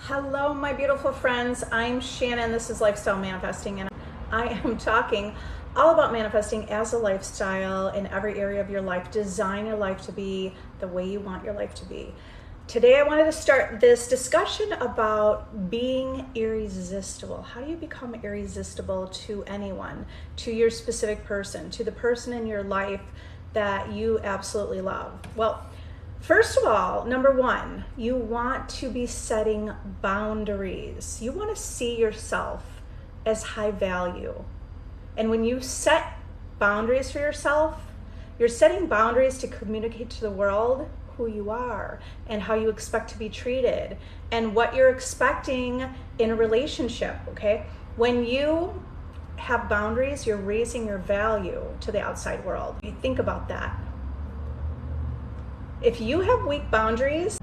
Hello, my beautiful friends. I'm Shannon. This is Lifestyle Manifesting, and I am talking all about manifesting as a lifestyle in every area of your life. Design your life to be the way you want your life to be. Today, I wanted to start this discussion about being irresistible. How do you become irresistible to anyone, to your specific person, to the person in your life that you absolutely love? Well, first of all, number one, you want to be setting boundaries. You want to see yourself as high value. And when you set boundaries for yourself, you're setting boundaries to communicate to the world who you are and how you expect to be treated and what you're expecting in a relationship, okay? When you have boundaries, you're raising your value to the outside world. You think about that. If you have weak boundaries,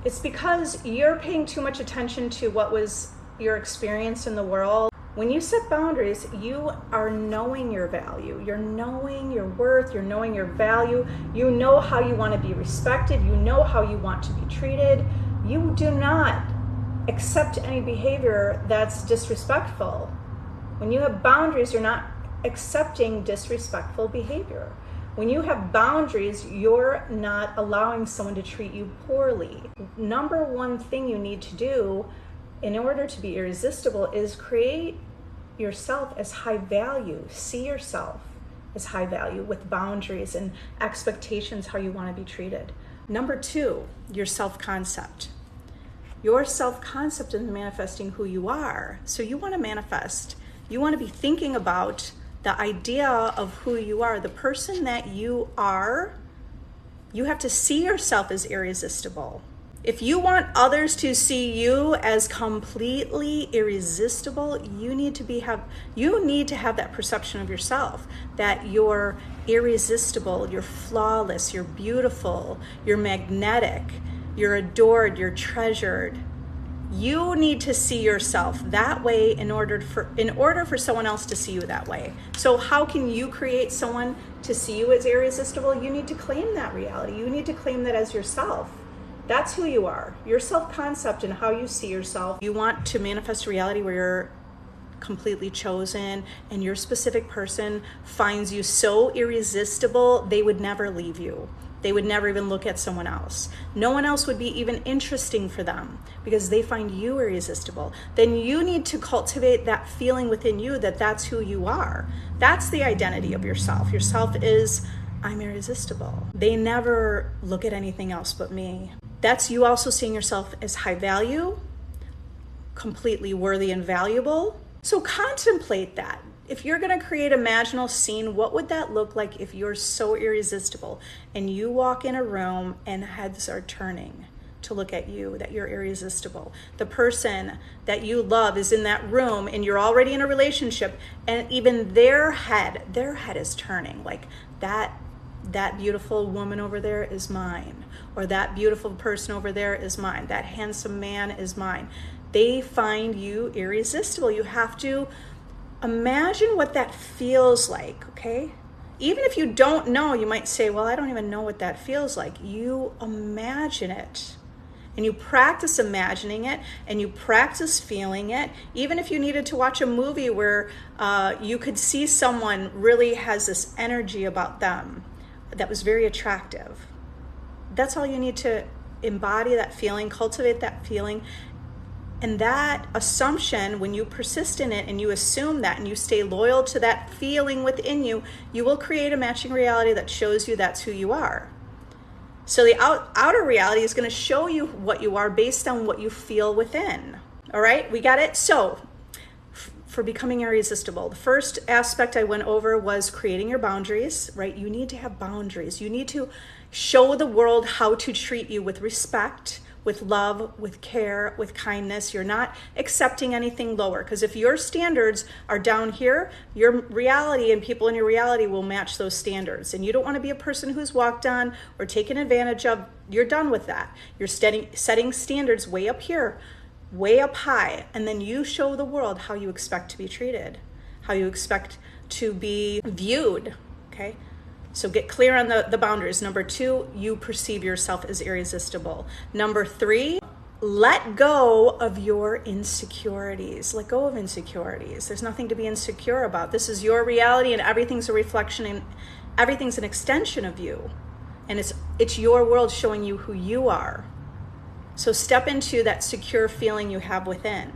it's because you're paying too much attention to what was your experience in the world. When you set boundaries, you are knowing your value. You're knowing your worth. You're knowing your value. You know how you want to be respected. You know how you want to be treated. You do not accept any behavior that's disrespectful. When you have boundaries, you're not accepting disrespectful behavior. When you have boundaries, you're not allowing someone to treat you poorly. Number one thing you need to do in order to be irresistible is create yourself as high value. See yourself as high value with boundaries and expectations how you want to be treated. Number two, your self-concept. Your self-concept is manifesting who you are. So you want to manifest. You want to be thinking about the idea of who you are, the person that you are. You have to see yourself as irresistible. If you want others to see you as completely irresistible, you need to have that perception of yourself, that you're irresistible, you're flawless, you're beautiful, you're magnetic, you're adored, you're treasured. You need to see yourself that way in order for someone else to see you that way. So how can you create someone to see you as irresistible? You need to claim that reality. You need to claim that as yourself. That's who you are. Your self-concept and how you see yourself. You want to manifest a reality where you're completely chosen and your specific person finds you so irresistible, they would never leave you. They would never even look at someone else. No one else would be even interesting for them because they find you irresistible. Then you need to cultivate that feeling within you that that's who you are. That's the identity of yourself. Yourself is, I'm irresistible. They never look at anything else but me. That's you also seeing yourself as high value, completely worthy and valuable. So contemplate that. If you're going to create an imaginal scene, what would that look like if you're so irresistible and you walk in a room and heads are turning to look at you, that you're irresistible? The person that you love is in that room and you're already in a relationship and even their head is turning like that beautiful woman over there is mine, or that beautiful person over there is mine, that handsome man is mine. They find you irresistible. You have to imagine what that feels like, okay? Even if you don't know, you might say, well, I don't even know what that feels like. You imagine it. And you practice imagining it, and you practice feeling it. Even if you needed to watch a movie where you could see someone really has this energy about them that was very attractive. That's all you need to embody that feeling, cultivate that feeling. And that assumption, when you persist in it and you assume that and you stay loyal to that feeling within you, you will create a matching reality that shows you that's who you are. So the outer reality is going to show you what you are based on what you feel within. All right, we got it? So for becoming irresistible, the first aspect I went over was creating your boundaries, right? You need to have boundaries. You need to show the world how to treat you with respect, with love, with care, with kindness. You're not accepting anything lower, because if your standards are down here, your reality and people in your reality will match those standards. And you don't want to be a person who's walked on or taken advantage of. You're done with that. You're setting standards way up here, way up high, and then you show the world how you expect to be treated, how you expect to be viewed, okay? So get clear on the boundaries. Number 2, you perceive yourself as irresistible. Number 3, let go of your insecurities. Let go of insecurities. There's nothing to be insecure about. This is your reality, and everything's a reflection, and everything's an extension of you. And it's your world showing you who you are. So step into that secure feeling you have within.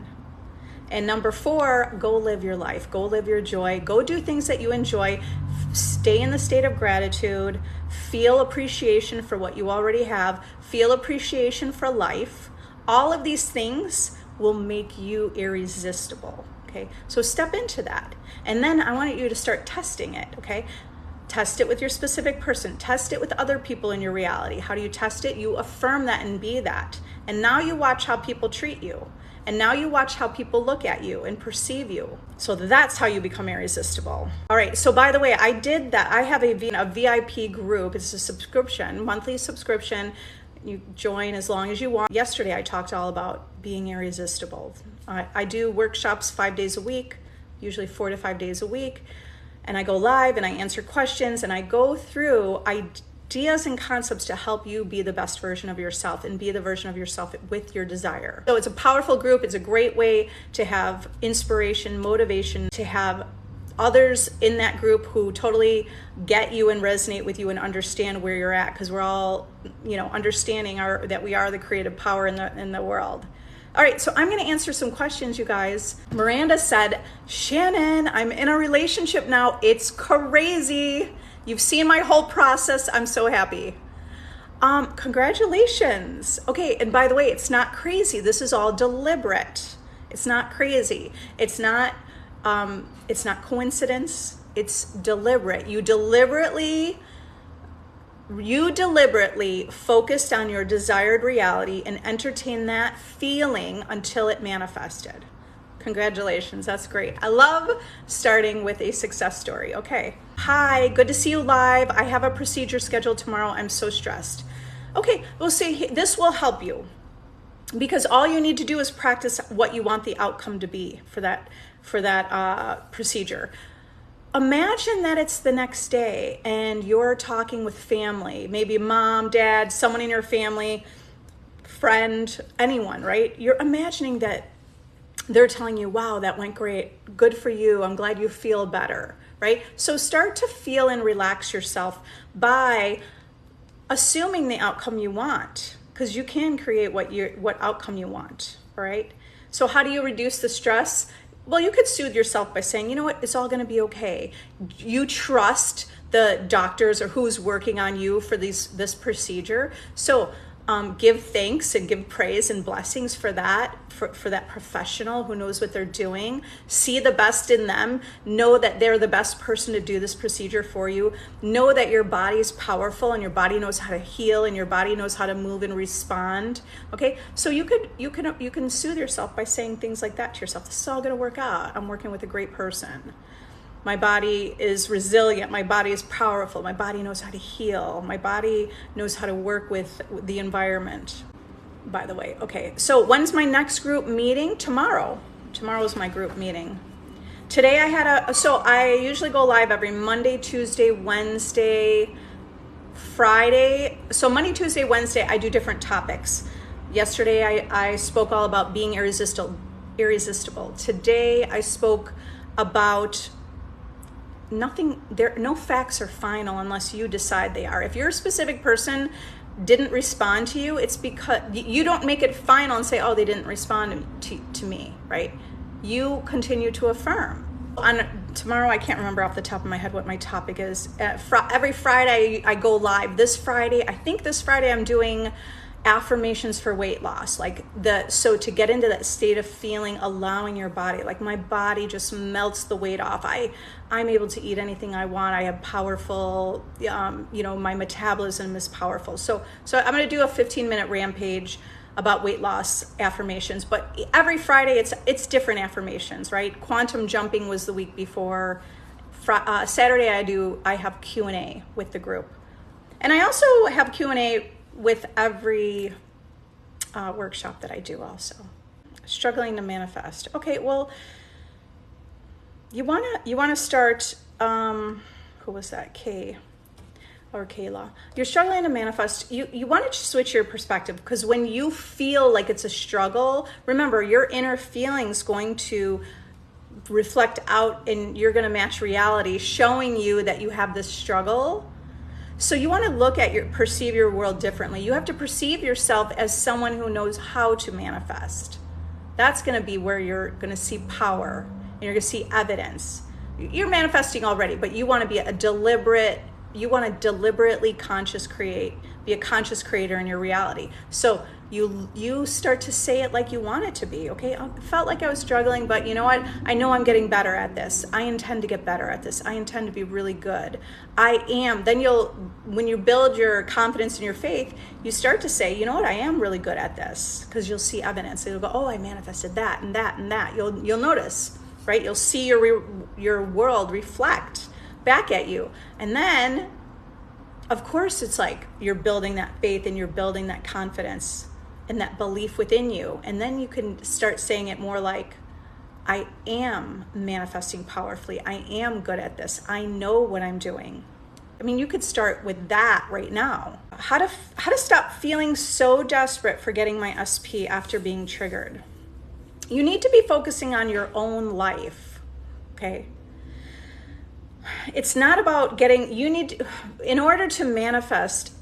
And number 4, go live your life. Go live your joy. Go do things that you enjoy. Stay in the state of gratitude. Feel appreciation for what you already have. Feel appreciation for life. All of these things will make you irresistible, okay? So step into that. And then I want you to start testing it, okay? Test it with your specific person. Test it with other people in your reality. How do you test it? You affirm that and be that. And now you watch how people treat you. And now you watch how people look at you and perceive you. So that's how you become irresistible. All right, so by the way, I did that. I have a VIP group. It's a subscription, monthly subscription. You join as long as you want. Yesterday, I talked all about being irresistible. I do workshops 5 days a week, usually 4 to 5 days a week. And I go live and I answer questions and I go through ideas and concepts to help you be the best version of yourself and be the version of yourself with your desire. So it's a powerful group. It's a great way to have inspiration, motivation, to have others in that group who totally get you and resonate with you and understand where you're at, because we're all, understanding that we are the creative power in the world. All right, so I'm going to answer some questions, you guys. Miranda said, Shannon, I'm in a relationship now. It's crazy. You've seen my whole process. I'm so happy. Congratulations. Okay, and by the way, it's not crazy. This is all deliberate. It's not crazy. It's not coincidence. It's deliberate. You deliberately focused on your desired reality and entertained that feeling until it manifested. Congratulations, that's great. I love starting with a success story. Okay. Hi, good to see you live. I have a procedure scheduled tomorrow. I'm so stressed. Okay, we'll see. This will help you, because all you need to do is practice what you want the outcome to be for that procedure. Imagine that it's the next day and you're talking with family, maybe mom, dad, someone in your family, friend, anyone, right? You're imagining that they're telling you, wow, that went great. Good for you. I'm glad you feel better, right? So start to feel and relax yourself by assuming the outcome you want, because you can create what outcome you want, all right? So how do you reduce the stress? Well, you could soothe yourself by saying, you know what, it's all going to be okay. You trust the doctors or who's working on you for this procedure. So give thanks and give praise and blessings for that, for that professional who knows what they're doing. See the best in them. Know that they're the best person to do this procedure for you. Know that your body is powerful and your body knows how to heal and your body knows how to move and respond. Okay, so you can soothe yourself by saying things like that to yourself. This is all going to work out. I'm working with a great person. My body is resilient. My body is powerful. My body knows how to heal. My body knows how to work with the environment, by the way. Okay, so when's my next group meeting? Tomorrow. Tomorrow's my group meeting. Today I usually go live every Monday, Tuesday, Wednesday, Friday. So Monday, Tuesday, Wednesday, I do different topics. Yesterday, I spoke all about being irresistible. Today, I spoke about no facts are final unless you decide they are. If your specific person didn't respond to you, it's because you don't make it final and say, oh, they didn't respond to me, right? You continue to affirm. Tomorrow, I can't remember off the top of my head what my topic is. Every Friday, I go live. This Friday, I'm doing affirmations for weight loss, so to get into that state of feeling, allowing your body, like my body just melts the weight off. I'm able to eat anything I want. I have powerful, my metabolism is powerful. So I'm going to do a 15-minute rampage about weight loss affirmations, but every Friday it's different affirmations, right? Quantum jumping was the week before. Saturday I have Q&A with the group, and I also have Q&A with every workshop that I do also. Struggling to manifest. Okay, well, you wanna start, who was that? Kay. or Kayla, you're struggling to manifest. You want to switch your perspective, because when you feel like it's a struggle, remember, your inner feelings going to reflect out, and you're going to match reality, showing you that you have this struggle. So you want to look at perceive your world differently. You have to perceive yourself as someone who knows how to manifest. That's going to be where you're going to see power, and you're going to see evidence. You're manifesting already, but you want to be you want to deliberately be a conscious creator in your reality. So you start to say it like you want it to be. Okay, I felt like I was struggling, but you know what? I know I'm getting better at this. I intend to get better at this. I intend to be really good. I am. Then when you build your confidence and your faith, you start to say, you know what? I am really good at this, because you'll see evidence. You'll go, oh, I manifested that and that and that. You'll notice, right? You'll see your world reflect back at you. And then, of course, it's like you're building that faith and you're building that confidence and that belief within you. And then you can start saying it more like, I am manifesting powerfully. I am good at this. I know what I'm doing. I mean, you could start with that right now. How to stop feeling so desperate for getting my SP after being triggered. You need to be focusing on your own life, okay? It's not about in order to manifest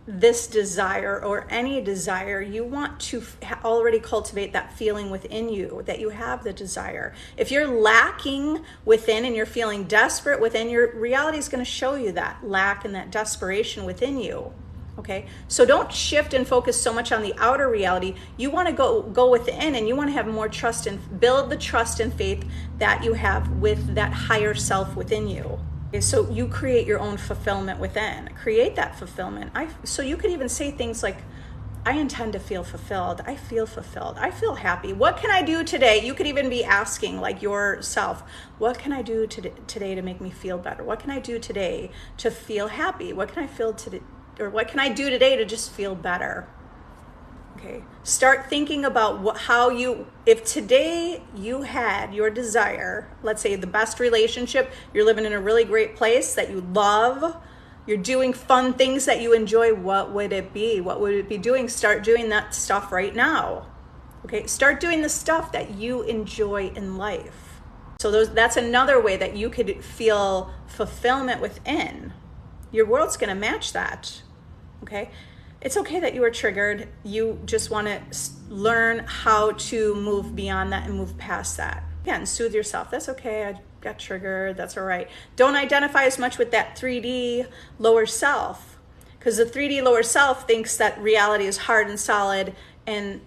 this desire or any desire, you want to already cultivate that feeling within you that you have the desire. If you're lacking within and you're feeling desperate within, your reality is going to show you that lack and that desperation within you. Okay, so don't shift and focus so much on the outer reality. You want to go within, and you want to have more trust and build the trust and faith that you have with that higher self within you. Okay, so you create your own fulfillment within. Create that fulfillment. So you could even say things like, I intend to feel fulfilled. I feel fulfilled. I feel happy. What can I do today? You could even be asking like yourself, what can I do today to make me feel better? What can I do today to feel happy? What can I feel today? Or what can I do today to just feel better? Okay, start thinking about if today you had your desire, let's say the best relationship, you're living in a really great place that you love, you're doing fun things that you enjoy, what would it be? What would it be doing? Start doing that stuff right now. Okay, start doing the stuff that you enjoy in life. So that's another way that you could feel fulfillment within. Your world's going to match that. Okay, it's okay that you were triggered. You just want to learn how to move beyond that and move past that. Again, soothe yourself. That's okay. I got triggered. That's all right. Don't identify as much with that 3D lower self, because the 3D lower self thinks that reality is hard and solid and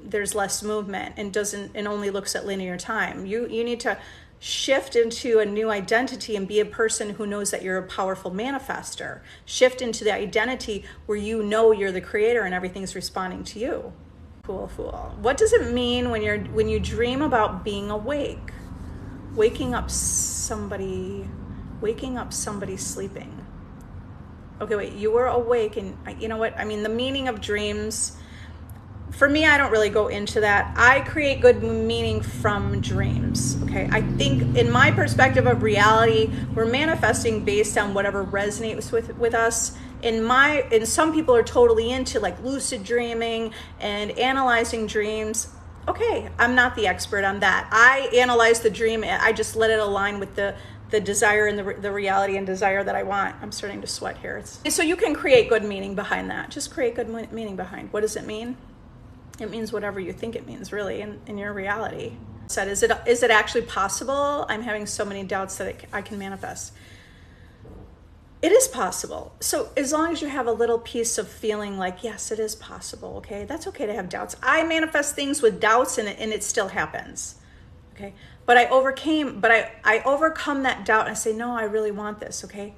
there's less movement and only looks at linear time. You need to shift into a new identity and be a person who knows that you're a powerful manifester. Shift into the identity where you know you're the creator and everything's responding to you. Cool. What does it mean when you dream about being awake? Waking up somebody sleeping. Okay, wait, you were awake, and you know what? I mean, the meaning of dreams, for me, I don't really go into that. I create good meaning from dreams, okay? I think in my perspective of reality, we're manifesting based on whatever resonates with us. And some people are totally into like lucid dreaming and analyzing dreams. Okay, I'm not the expert on that. I analyze the dream, I just let it align with the desire and the reality and desire that I want. I'm starting to sweat here. So you can create good meaning behind that. Just create good meaning behind. What does it mean? It means whatever you think it means, really, in your reality. Is it actually possible? I'm having so many doubts that I can manifest. It is possible. So as long as you have a little piece of feeling like, yes, it is possible, okay? That's okay to have doubts. I manifest things with doubts and it still happens, okay? But I overcome that doubt and I say, no, I really want this, okay?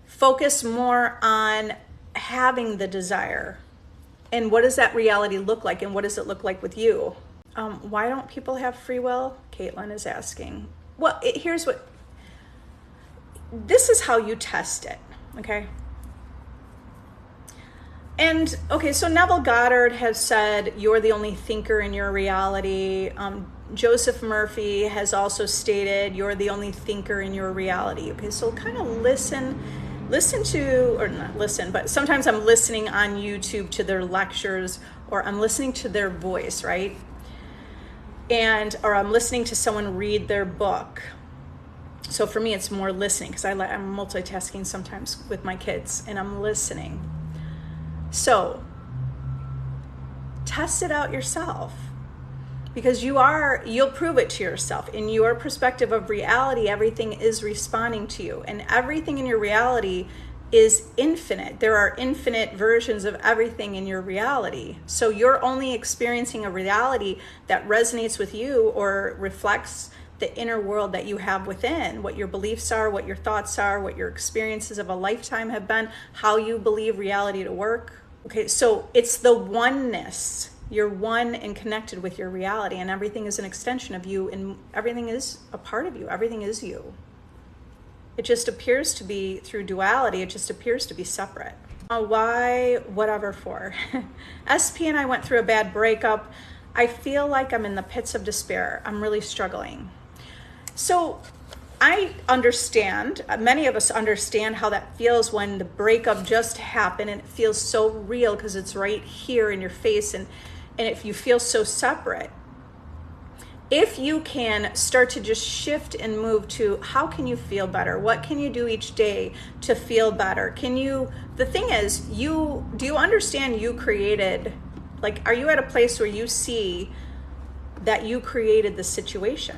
Focus more on having the desire. And what does that reality look like? And what does it look like with you? Why don't people have free will? Caitlin is asking. Well, this is how you test it, okay? And, okay, so Neville Goddard has said, you're the only thinker in your reality. Joseph Murphy has also stated, you're the only thinker in your reality. Okay, so kind of listen listen to, or not listen, but sometimes I'm listening on YouTube to their lectures, or I'm listening to their voice, right? Or I'm listening to someone read their book. So for me, it's more listening, because I'm multitasking sometimes with my kids, and I'm listening. So test it out yourself, because you'll prove it to yourself. In your perspective of reality, everything is responding to you, and everything in your reality is infinite. There are infinite versions of everything in your reality. So you're only experiencing a reality that resonates with you or reflects the inner world that you have within, what your beliefs are, what your thoughts are, what your experiences of a lifetime have been, how you believe reality to work. Okay, so it's the oneness. You're one and connected with your reality, and everything is an extension of you, and everything is a part of you. Everything is you. It just appears to be, through duality, it just appears to be separate. Why, whatever for. SP and I went through a bad breakup. I feel like I'm in the pits of despair. I'm really struggling. So I understand, many of us understand how that feels when the breakup just happened, and it feels so real because it's right here in your face, and if you feel so separate. If you can start to just shift and move to, how can you feel better? What can you do each day to feel better? The thing is, do you understand you created, like, are you at a place where you see that you created the situation?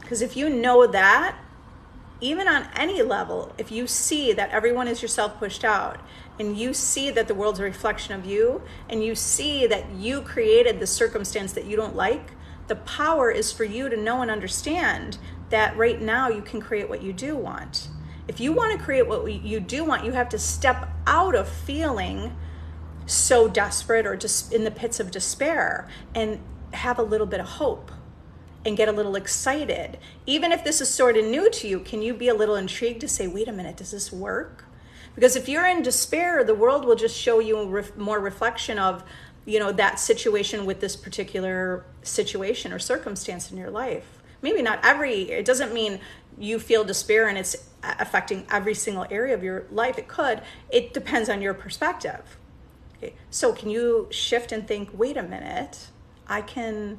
Because if you know that, even on any level, if you see that everyone is yourself pushed out, and you see that the world's a reflection of you, and you see that you created the circumstance that you don't like, the power is for you to know and understand that right now you can create what you do want. If you want to create what you do want, you have to step out of feeling so desperate or just in the pits of despair, and have a little bit of hope and get a little excited. Even if this is sort of new to you, can you be a little intrigued to say, wait a minute, does this work? Because if you're in despair, the world will just show you more reflection of, that situation with this particular situation or circumstance in your life. Maybe not it doesn't mean you feel despair and it's affecting every single area of your life. It depends on your perspective. Okay, so can you shift and think, wait a minute, I can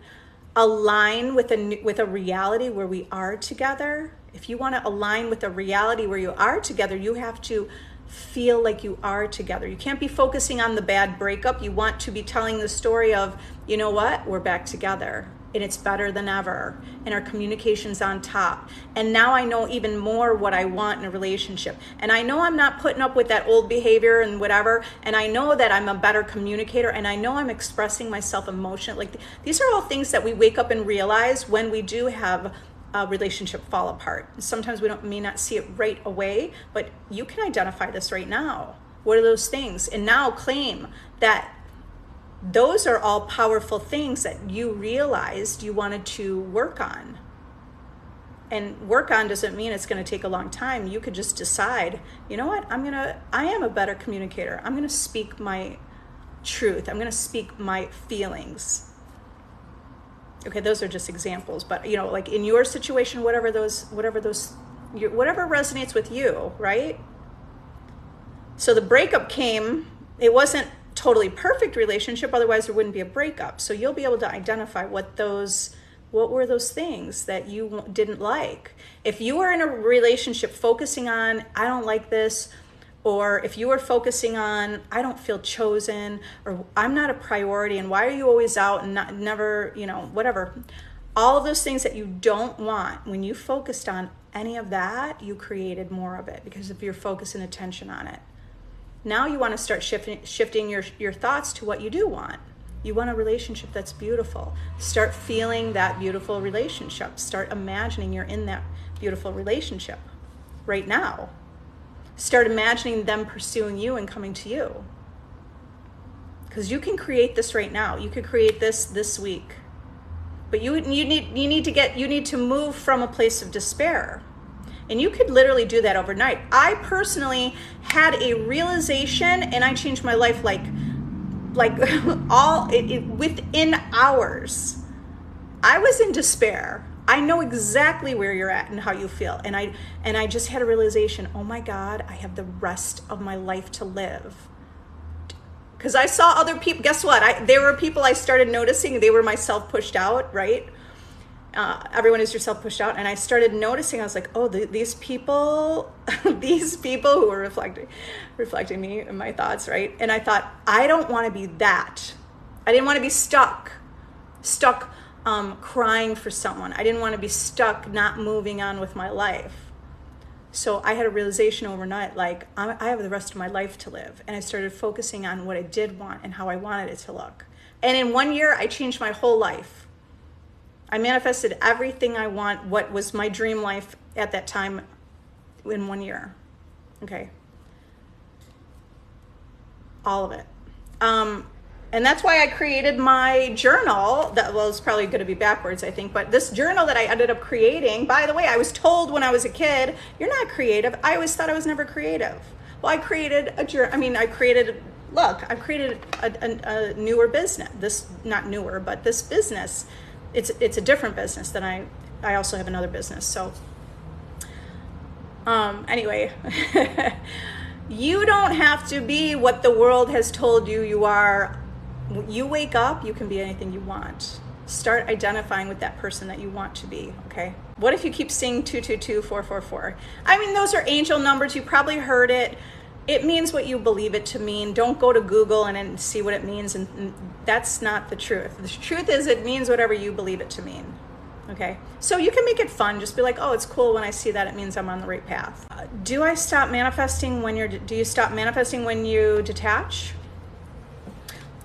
align with a reality where we are together. If you want to align with a reality where you are together, you have to feel like you are together. You can't be focusing on the bad breakup. You want to be telling the story of, you know what, we're back together, and it's better than ever, and our communication's on top, and now I know even more what I want in a relationship, and I know I'm not putting up with that old behavior and whatever, and I know that I'm a better communicator, and I know I'm expressing myself emotionally. Like, these are all things that we wake up and realize when we do have a relationship fall apart. Sometimes we may not see it right away, but you can identify this right now. What are those things? And now claim that those are all powerful things that you realized you wanted to work on. And work on doesn't mean it's going to take a long time. You could just decide, you know what, I am a better communicator. I'm going to speak my truth. I'm going to speak my feelings. Okay, those are just examples, but like in your situation, whatever resonates with you, right? So the breakup came, it wasn't totally perfect relationship, otherwise there wouldn't be a breakup. So you'll be able to identify what were those things that you didn't like. If you were in a relationship focusing on, I don't like this, or if you were focusing on, I don't feel chosen, or I'm not a priority, and why are you always out and never, whatever. All of those things that you don't want, when you focused on any of that, you created more of it because of your focus and attention on it. Now you want to start shifting your thoughts to what you do want. You want a relationship that's beautiful. Start feeling that beautiful relationship. Start imagining you're in that beautiful relationship right now. Start imagining them pursuing you and coming to you. Because you can create this right now. You could create this week. But you need to move from a place of despair. And you could literally do that overnight. I personally had a realization, and I changed my life like within hours. I was in despair. I know exactly where you're at and how you feel. And I just had a realization, oh my God, I have the rest of my life to live. Because I saw other people, guess what? There were people I started noticing, they were my self-pushed out, right? Everyone is yourself pushed out. And I started noticing, I was like, oh, these people, these people who were reflecting me and my thoughts, right? And I thought, I don't want to be that. I didn't want to be stuck crying for someone. I didn't want to be stuck not moving on with my life. So I had a realization overnight, like, I have the rest of my life to live. And I started focusing on what I did want and how I wanted it to look. And in 1 year, I changed my whole life. I manifested everything I want, what was my dream life at that time, in 1 year. Okay. All of it. And that's why I created my journal. That was probably going to be backwards, I think. But this journal that I ended up creating, by the way, I was told when I was a kid, you're not creative. I always thought I was never creative. Well, I created a newer business. This, not newer, but this business. It's a different business than I also have another business. So anyway, you don't have to be what the world has told you you are. You wake up, you can be anything you want. Start identifying with that person that you want to be, okay? What if you keep seeing 222-444? I mean, those are angel numbers. You probably heard it. It means what you believe it to mean. Don't go to Google and see what it means. And that's not the truth. The truth is it means whatever you believe it to mean. Okay? So you can make it fun. Just be like, oh, it's cool when I see that. It means I'm on the right path. Do you stop manifesting when you detach?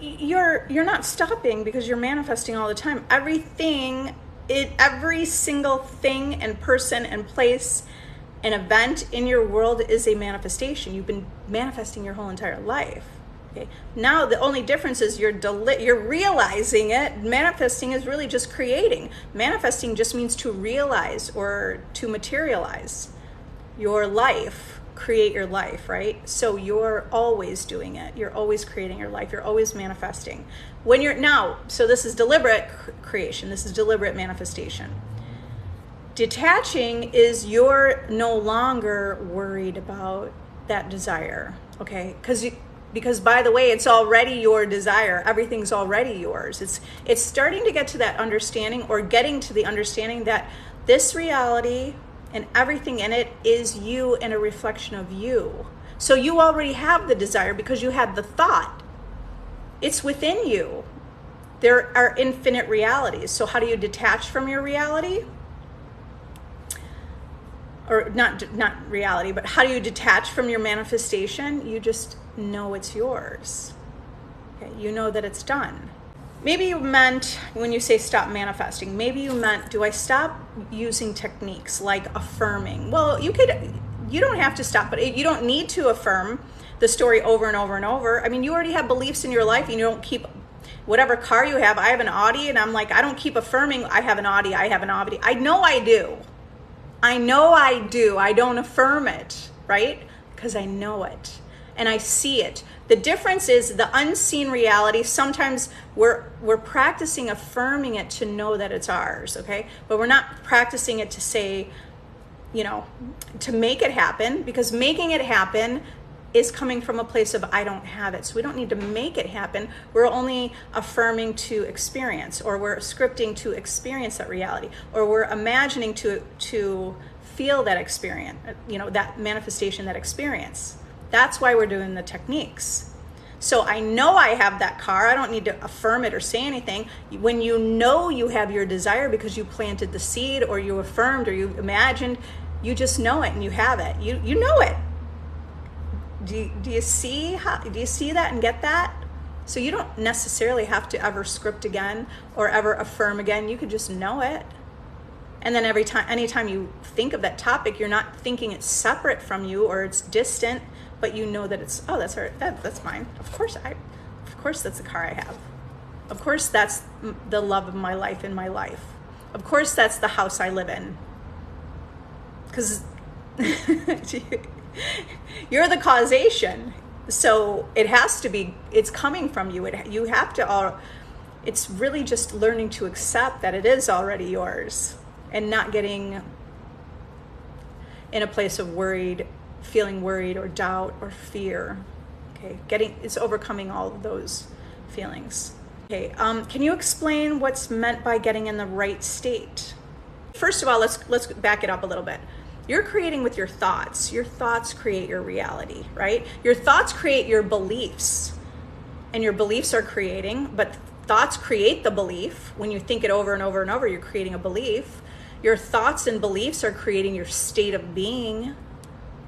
You're not stopping because you're manifesting all the time. Every single thing and person and place, an event in your world is a manifestation. You've been manifesting your whole entire life. Okay. Now the only difference is you're realizing it. Manifesting is really just creating. Manifesting just means to realize or to materialize your life, create your life, right? So you're always doing it. You're always creating your life. You're always manifesting. So this is deliberate creation. This is deliberate manifestation. Detaching is you're no longer worried about that desire, okay? Because by the way, it's already your desire. Everything's already yours. It's starting to get to that understanding, or getting to the understanding that this reality and everything in it is you and a reflection of you. So you already have the desire because you had the thought. It's within you. There are infinite realities. So how do you detach from your reality? Or not reality, but how do you detach from your manifestation? You just know it's yours. Okay, you know that it's done. Maybe you meant, when you say stop manifesting, maybe you meant, do I stop using techniques like affirming? Well, you don't have to stop, but you don't need to affirm the story over and over and over. I mean, you already have beliefs in your life, and you don't keep whatever car you have. I have an Audi, and I'm like, I don't keep affirming I have an Audi, I have an Audi. I know I do. I don't affirm it, right? Because I know it and I see it. The difference is the unseen reality. Sometimes we're practicing affirming it to know that it's ours, okay? But we're not practicing it to say, to make it happen, because making it happen is coming from a place of I don't have it. So we don't need to make it happen. We're only affirming to experience, or we're scripting to experience that reality, or we're imagining to feel that experience, that manifestation, that experience. That's why we're doing the techniques. So I know I have that car. I don't need to affirm it or say anything. When you know you have your desire because you planted the seed, or you affirmed, or you imagined, you just know it and you have it. You know it. Do you see that and get that? So you don't necessarily have to ever script again or ever affirm again. You could just know it. And then anytime you think of that topic, you're not thinking it's separate from you or it's distant, but you know that it's, that's mine. Of course that's the car I have. Of course that's the love of my life in my life. Of course that's the house I live in. Because you're the causation. So it has to be, it's coming from you. You have to it's really just learning to accept that it is already yours. and not getting in a place of feeling worried or doubt or fear. Okay, it's overcoming all of those feelings. Okay, can you explain what's meant by getting in the right state? First of all, let's back it up a little bit. You're creating with your thoughts. Your thoughts create your reality, right? Your thoughts create your beliefs, and your beliefs are creating, but thoughts create the belief. When you think it over and over and over, you're creating a belief. Your thoughts and beliefs are creating your state of being,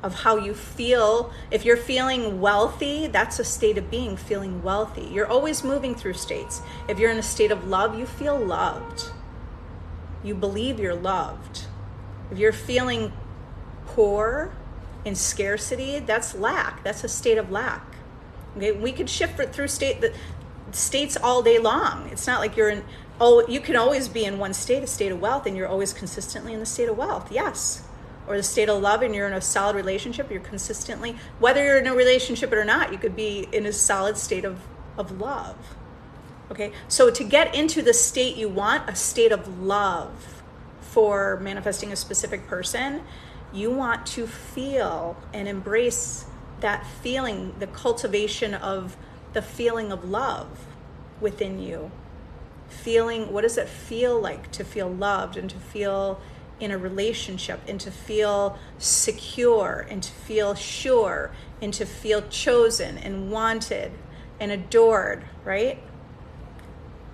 of how you feel. If you're feeling wealthy, that's a state of being, feeling wealthy. You're always moving through states. If you're in a state of love, you feel loved. You believe you're loved. If you're feeling poor, in scarcity, that's lack. That's a state of lack. Okay, we could shift through states all day long. It's not like you can always be in one state, a state of wealth, and you're always consistently in the state of wealth. Yes. Or the state of love, and you're in a solid relationship, you're consistently, whether you're in a relationship or not, you could be in a solid state of love. Okay, so to get into the state you want, a state of love for manifesting a specific person, you want to feel and embrace that feeling, the cultivation of the feeling of love within you. Feeling, what does it feel like to feel loved and to feel in a relationship, and to feel secure, and to feel sure, and to feel chosen and wanted and adored, right?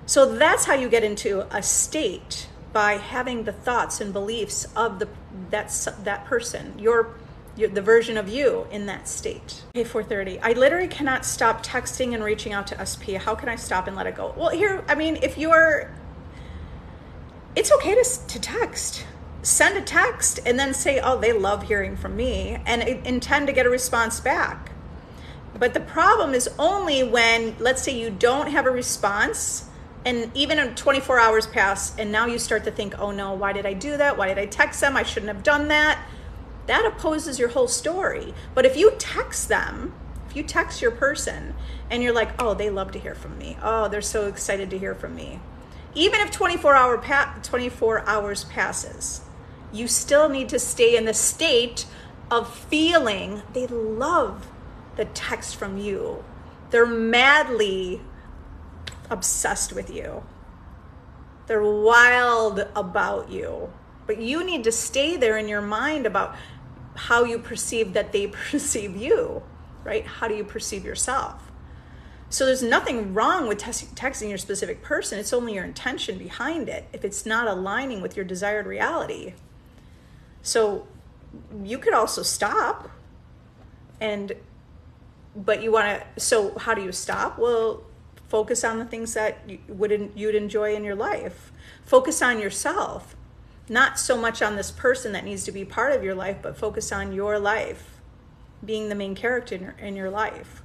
So that's how you get into a state, by having the thoughts and beliefs of that person, the version of you in that state. Okay, 4:30. I literally cannot stop texting and reaching out to SP. How can I stop and let it go? Well, it's okay to text. Send a text and then say, oh, they love hearing from me, and intend to get a response back. But the problem is only when, let's say, you don't have a response, and even 24 hours pass, and now you start to think, oh no, why did I do that? Why did I text them? I shouldn't have done that. That opposes your whole story. But if you text them, if you text your person and you're like, oh, they love to hear from me. Oh, they're so excited to hear from me. Even if 24 hours passes, you still need to stay in the state of feeling they love the text from you. They're madly obsessed with you. They're wild about you. But you need to stay there in your mind about how you perceive that they perceive you, right? How do you perceive yourself? So there's nothing wrong with texting your specific person. It's only your intention behind it, if it's not aligning with your desired reality. So you could also stop, but you want to, so how do you stop? Well, focus on the things that you'd enjoy in your life. Focus on yourself, not so much on this person that needs to be part of your life, but focus on your life, being the main character in your life.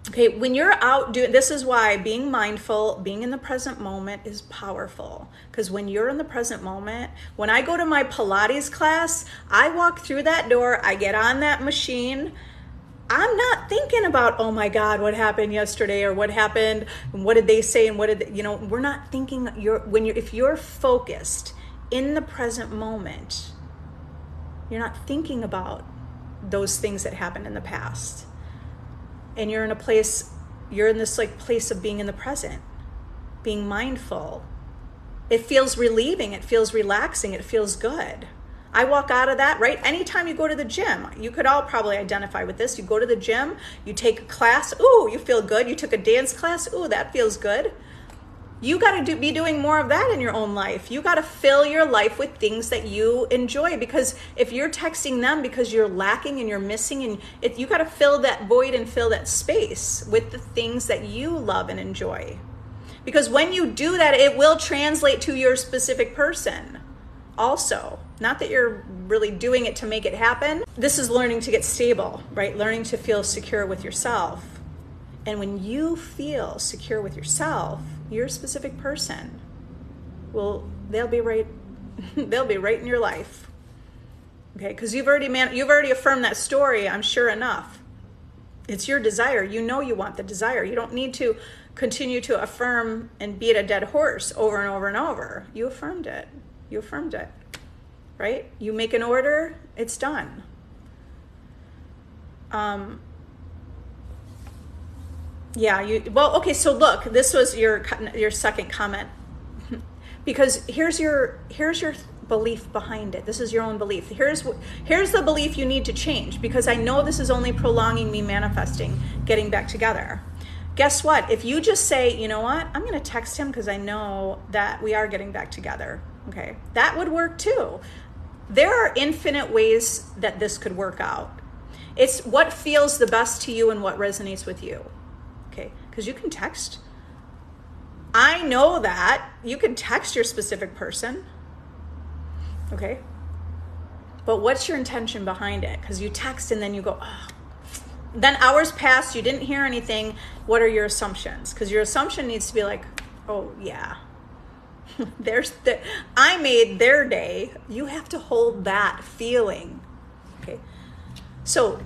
Okay, when you're out doing, this is why being mindful, being in the present moment is powerful. Because when you're in the present moment, when I go to my Pilates class, I walk through that door, I get on that machine, I'm not thinking about, oh my God, what happened yesterday, or what happened, and what did they say, and we're not thinking. If you're focused in the present moment, you're not thinking about those things that happened in the past. And you're in this place of being in the present, being mindful. It feels relieving, it feels relaxing, it feels good. I walk out of that, right? Anytime you go to the gym, you could all probably identify with this. You go to the gym, you take a class, ooh, you feel good. You took a dance class, ooh, that feels good. You got to be doing more of that in your own life. You got to fill your life with things that you enjoy, because if you're texting them because you're lacking and you're missing, and you got to fill that void and fill that space with the things that you love and enjoy. Because when you do that, it will translate to your specific person also. Not that you're really doing it to make it happen. This is learning to get stable, right? Learning to feel secure with yourself. And when you feel secure with yourself, your specific person they'll be right in your life. Okay, because you've already affirmed that story, I'm sure enough. It's your desire. You know you want the desire. You don't need to continue to affirm and beat a dead horse over and over and over. You affirmed it. You affirmed it, right? You make an order, it's done. Okay, so look, this was your second comment. Because here's your belief behind it. This is your own belief. Here's the belief you need to change, because I know this is only prolonging me manifesting getting back together. Guess what? If you just say, you know what, I'm going to text him because I know that we are getting back together. Okay, that would work too. There are infinite ways that this could work out. It's what feels the best to you and what resonates with you. Okay, because you can text. I know that you can text your specific person. Okay, but what's your intention behind it? Because you text and then you go, oh. Then hours pass, you didn't hear anything. What are your assumptions? Because your assumption needs to be like, oh yeah, I made their day. You have to hold that feeling. Okay, so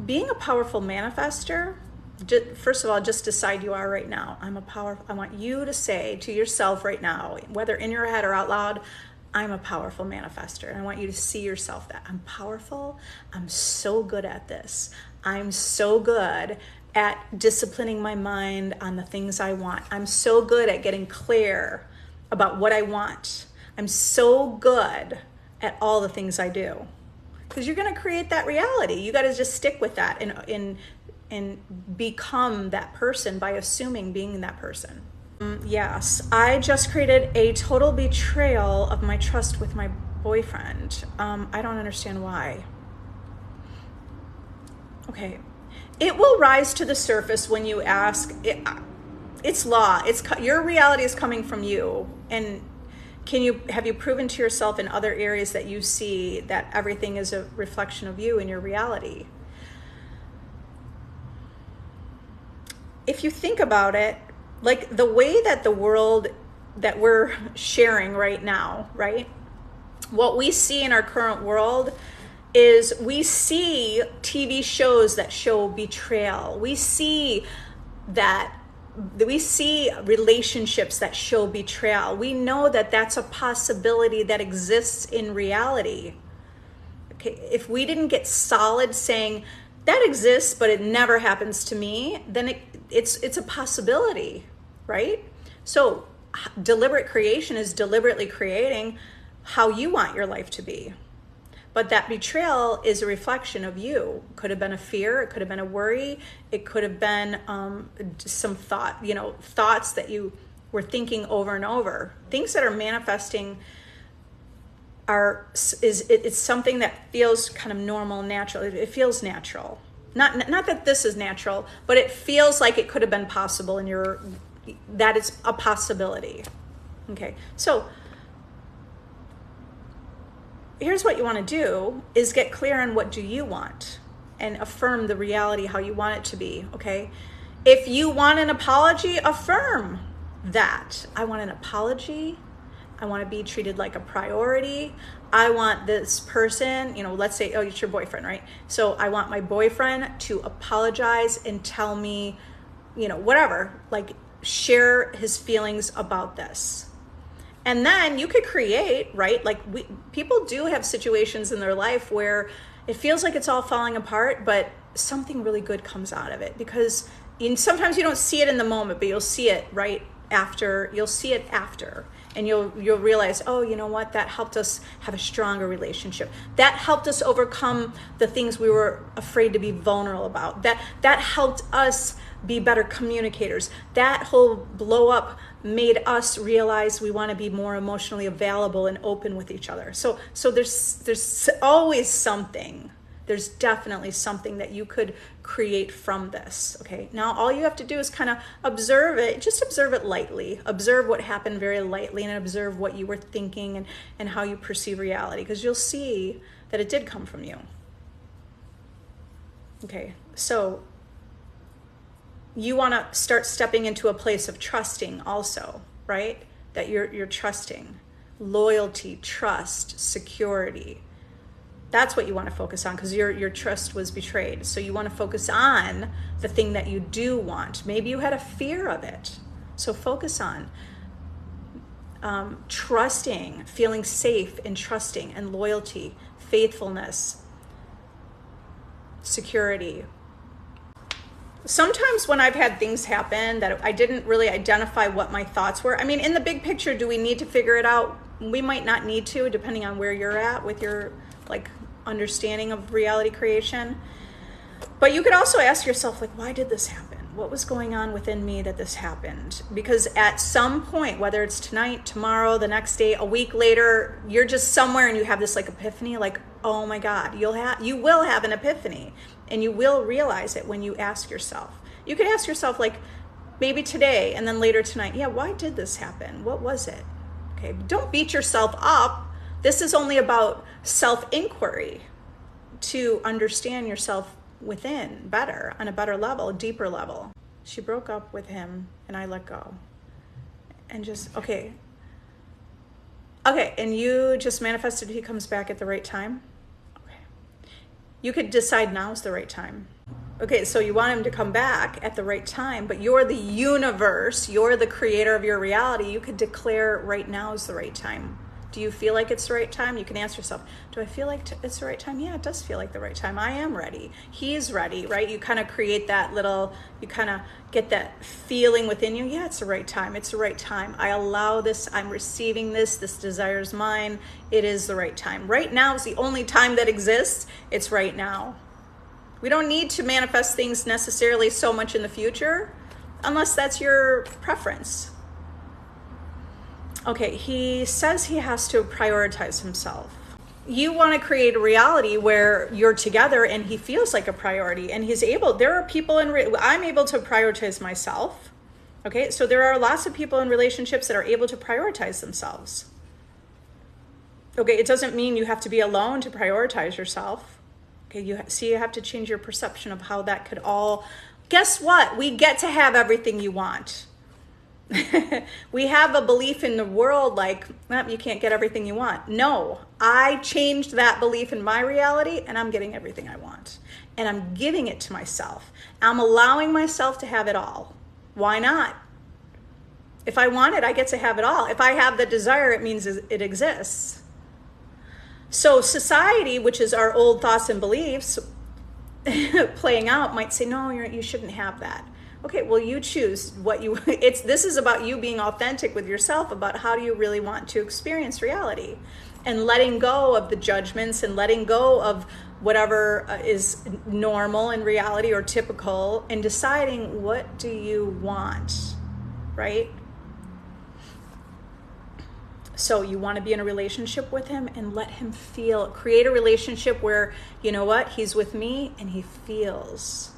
being a powerful manifester, first of all, just decide you are right now. I want you to say to yourself right now, whether in your head or out loud, I'm a powerful manifester. And I want you to see yourself that I'm powerful. I'm so good at this. I'm so good at disciplining my mind on the things I want. I'm so good at getting clear about what I want. I'm so good at all the things I do. Because you're going to create that reality. You got to just stick with that and become that person by assuming being that person. Yes, I just created a total betrayal of my trust with my boyfriend. I don't understand why. Okay, it will rise to the surface when you ask. It's law. Your reality is coming from you. And have you proven to yourself in other areas that you see that everything is a reflection of you in your reality? If you think about it, like the way that the world that we're sharing right now, right? What we see in our current world is we see TV shows that show betrayal. We see relationships that show betrayal. We know that that's a possibility that exists in reality. Okay, if we didn't get solid saying that exists, but it never happens to me, then it's a possibility, right? So deliberate creation is deliberately creating how you want your life to be. But that betrayal is a reflection of you. It could have been a fear. It could have been a worry. It could have been some thoughts that you were thinking over and over. Things that are manifesting it's something that feels kind of normal, natural. It feels natural. Not that this is natural, but it feels like it could have been possible that it's a possibility. Okay, so here's what you want to do is get clear on what do you want and affirm the reality how you want it to be. Okay, if you want an apology, affirm that. I want an apology. I want to be treated like a priority. I want this person, let's say, it's your boyfriend, right? So I want my boyfriend to apologize and tell me, whatever, like share his feelings about this. And then you could create, right? Like people do have situations in their life where it feels like it's all falling apart, but something really good comes out of it, because sometimes you don't see it in the moment, but you'll see it right after. You'll see it after. And you'll realize, oh, you know what? That helped us have a stronger relationship. That helped us overcome the things we were afraid to be vulnerable about. That helped us be better communicators. That whole blow up made us realize we want to be more emotionally available and open with each other. So there's always something. There's definitely something that you could create from this. Okay, now all you have to do is kind of observe it. Just observe it lightly. Observe what happened very lightly, and observe what you were thinking and how you perceive reality, because you'll see that it did come from you. Okay, so you want to start stepping into a place of trusting also, right? That you're trusting. Loyalty, trust, security. That's what you want to focus on, because your trust was betrayed. So you want to focus on the thing that you do want. Maybe you had a fear of it. So focus on trusting, feeling safe and trusting, and loyalty, faithfulness, security. Sometimes when I've had things happen that I didn't really identify what my thoughts were. I mean, in the big picture, do we need to figure it out? We might not need to, depending on where you're at with your understanding of reality creation. But you could also ask yourself, why did this happen? What was going on within me that this happened? Because at some point, whether it's tonight, tomorrow, the next day, a week later, you're just somewhere and you have this epiphany, oh my God, you will have an epiphany, and you will realize it when you ask yourself. You could ask yourself, maybe today and then later tonight, why did this happen? What was it? Okay, don't beat yourself up. This is only about self-inquiry to understand yourself within better, on a better level, a deeper level. She broke up with him and I let go. And just, okay, and you just manifested he comes back at the right time? Okay. You could decide now's the right time. Okay, so you want him to come back at the right time, but you're the universe, you're the creator of your reality. You could declare right now is the right time. Do you feel like it's the right time? You can ask yourself, do I feel like it's the right time? Yeah, it does feel like the right time. I am ready. He's ready, right? You kind of create that you kind of get that feeling within you. Yeah, it's the right time. It's the right time. I allow this. I'm receiving this. This desire is mine. It is the right time. Right now is the only time that exists. It's right now. We don't need to manifest things necessarily so much in the future, unless that's your preference. Okay, he says he has to prioritize himself. You want to create a reality where you're together and he feels like a priority, and there are people I'm able to prioritize myself. Okay, so there are lots of people in relationships that are able to prioritize themselves. Okay, it doesn't mean you have to be alone to prioritize yourself. Okay, you have to change your perception of how that could all, guess what? We get to have everything you want. We have a belief in the world you can't get everything you want. No, I changed that belief in my reality, and I'm getting everything I want. And I'm giving it to myself. I'm allowing myself to have it all. Why not? If I want it, I get to have it all. If I have the desire, it means it exists. So society, which is our old thoughts and beliefs playing out, might say, no, you shouldn't have that. Okay, well, you choose this is about you being authentic with yourself about how do you really want to experience reality, and letting go of the judgments and letting go of whatever is normal in reality or typical, and deciding what do you want, right? So you want to be in a relationship with him and let him create a relationship where, you know what, he's with me and he feels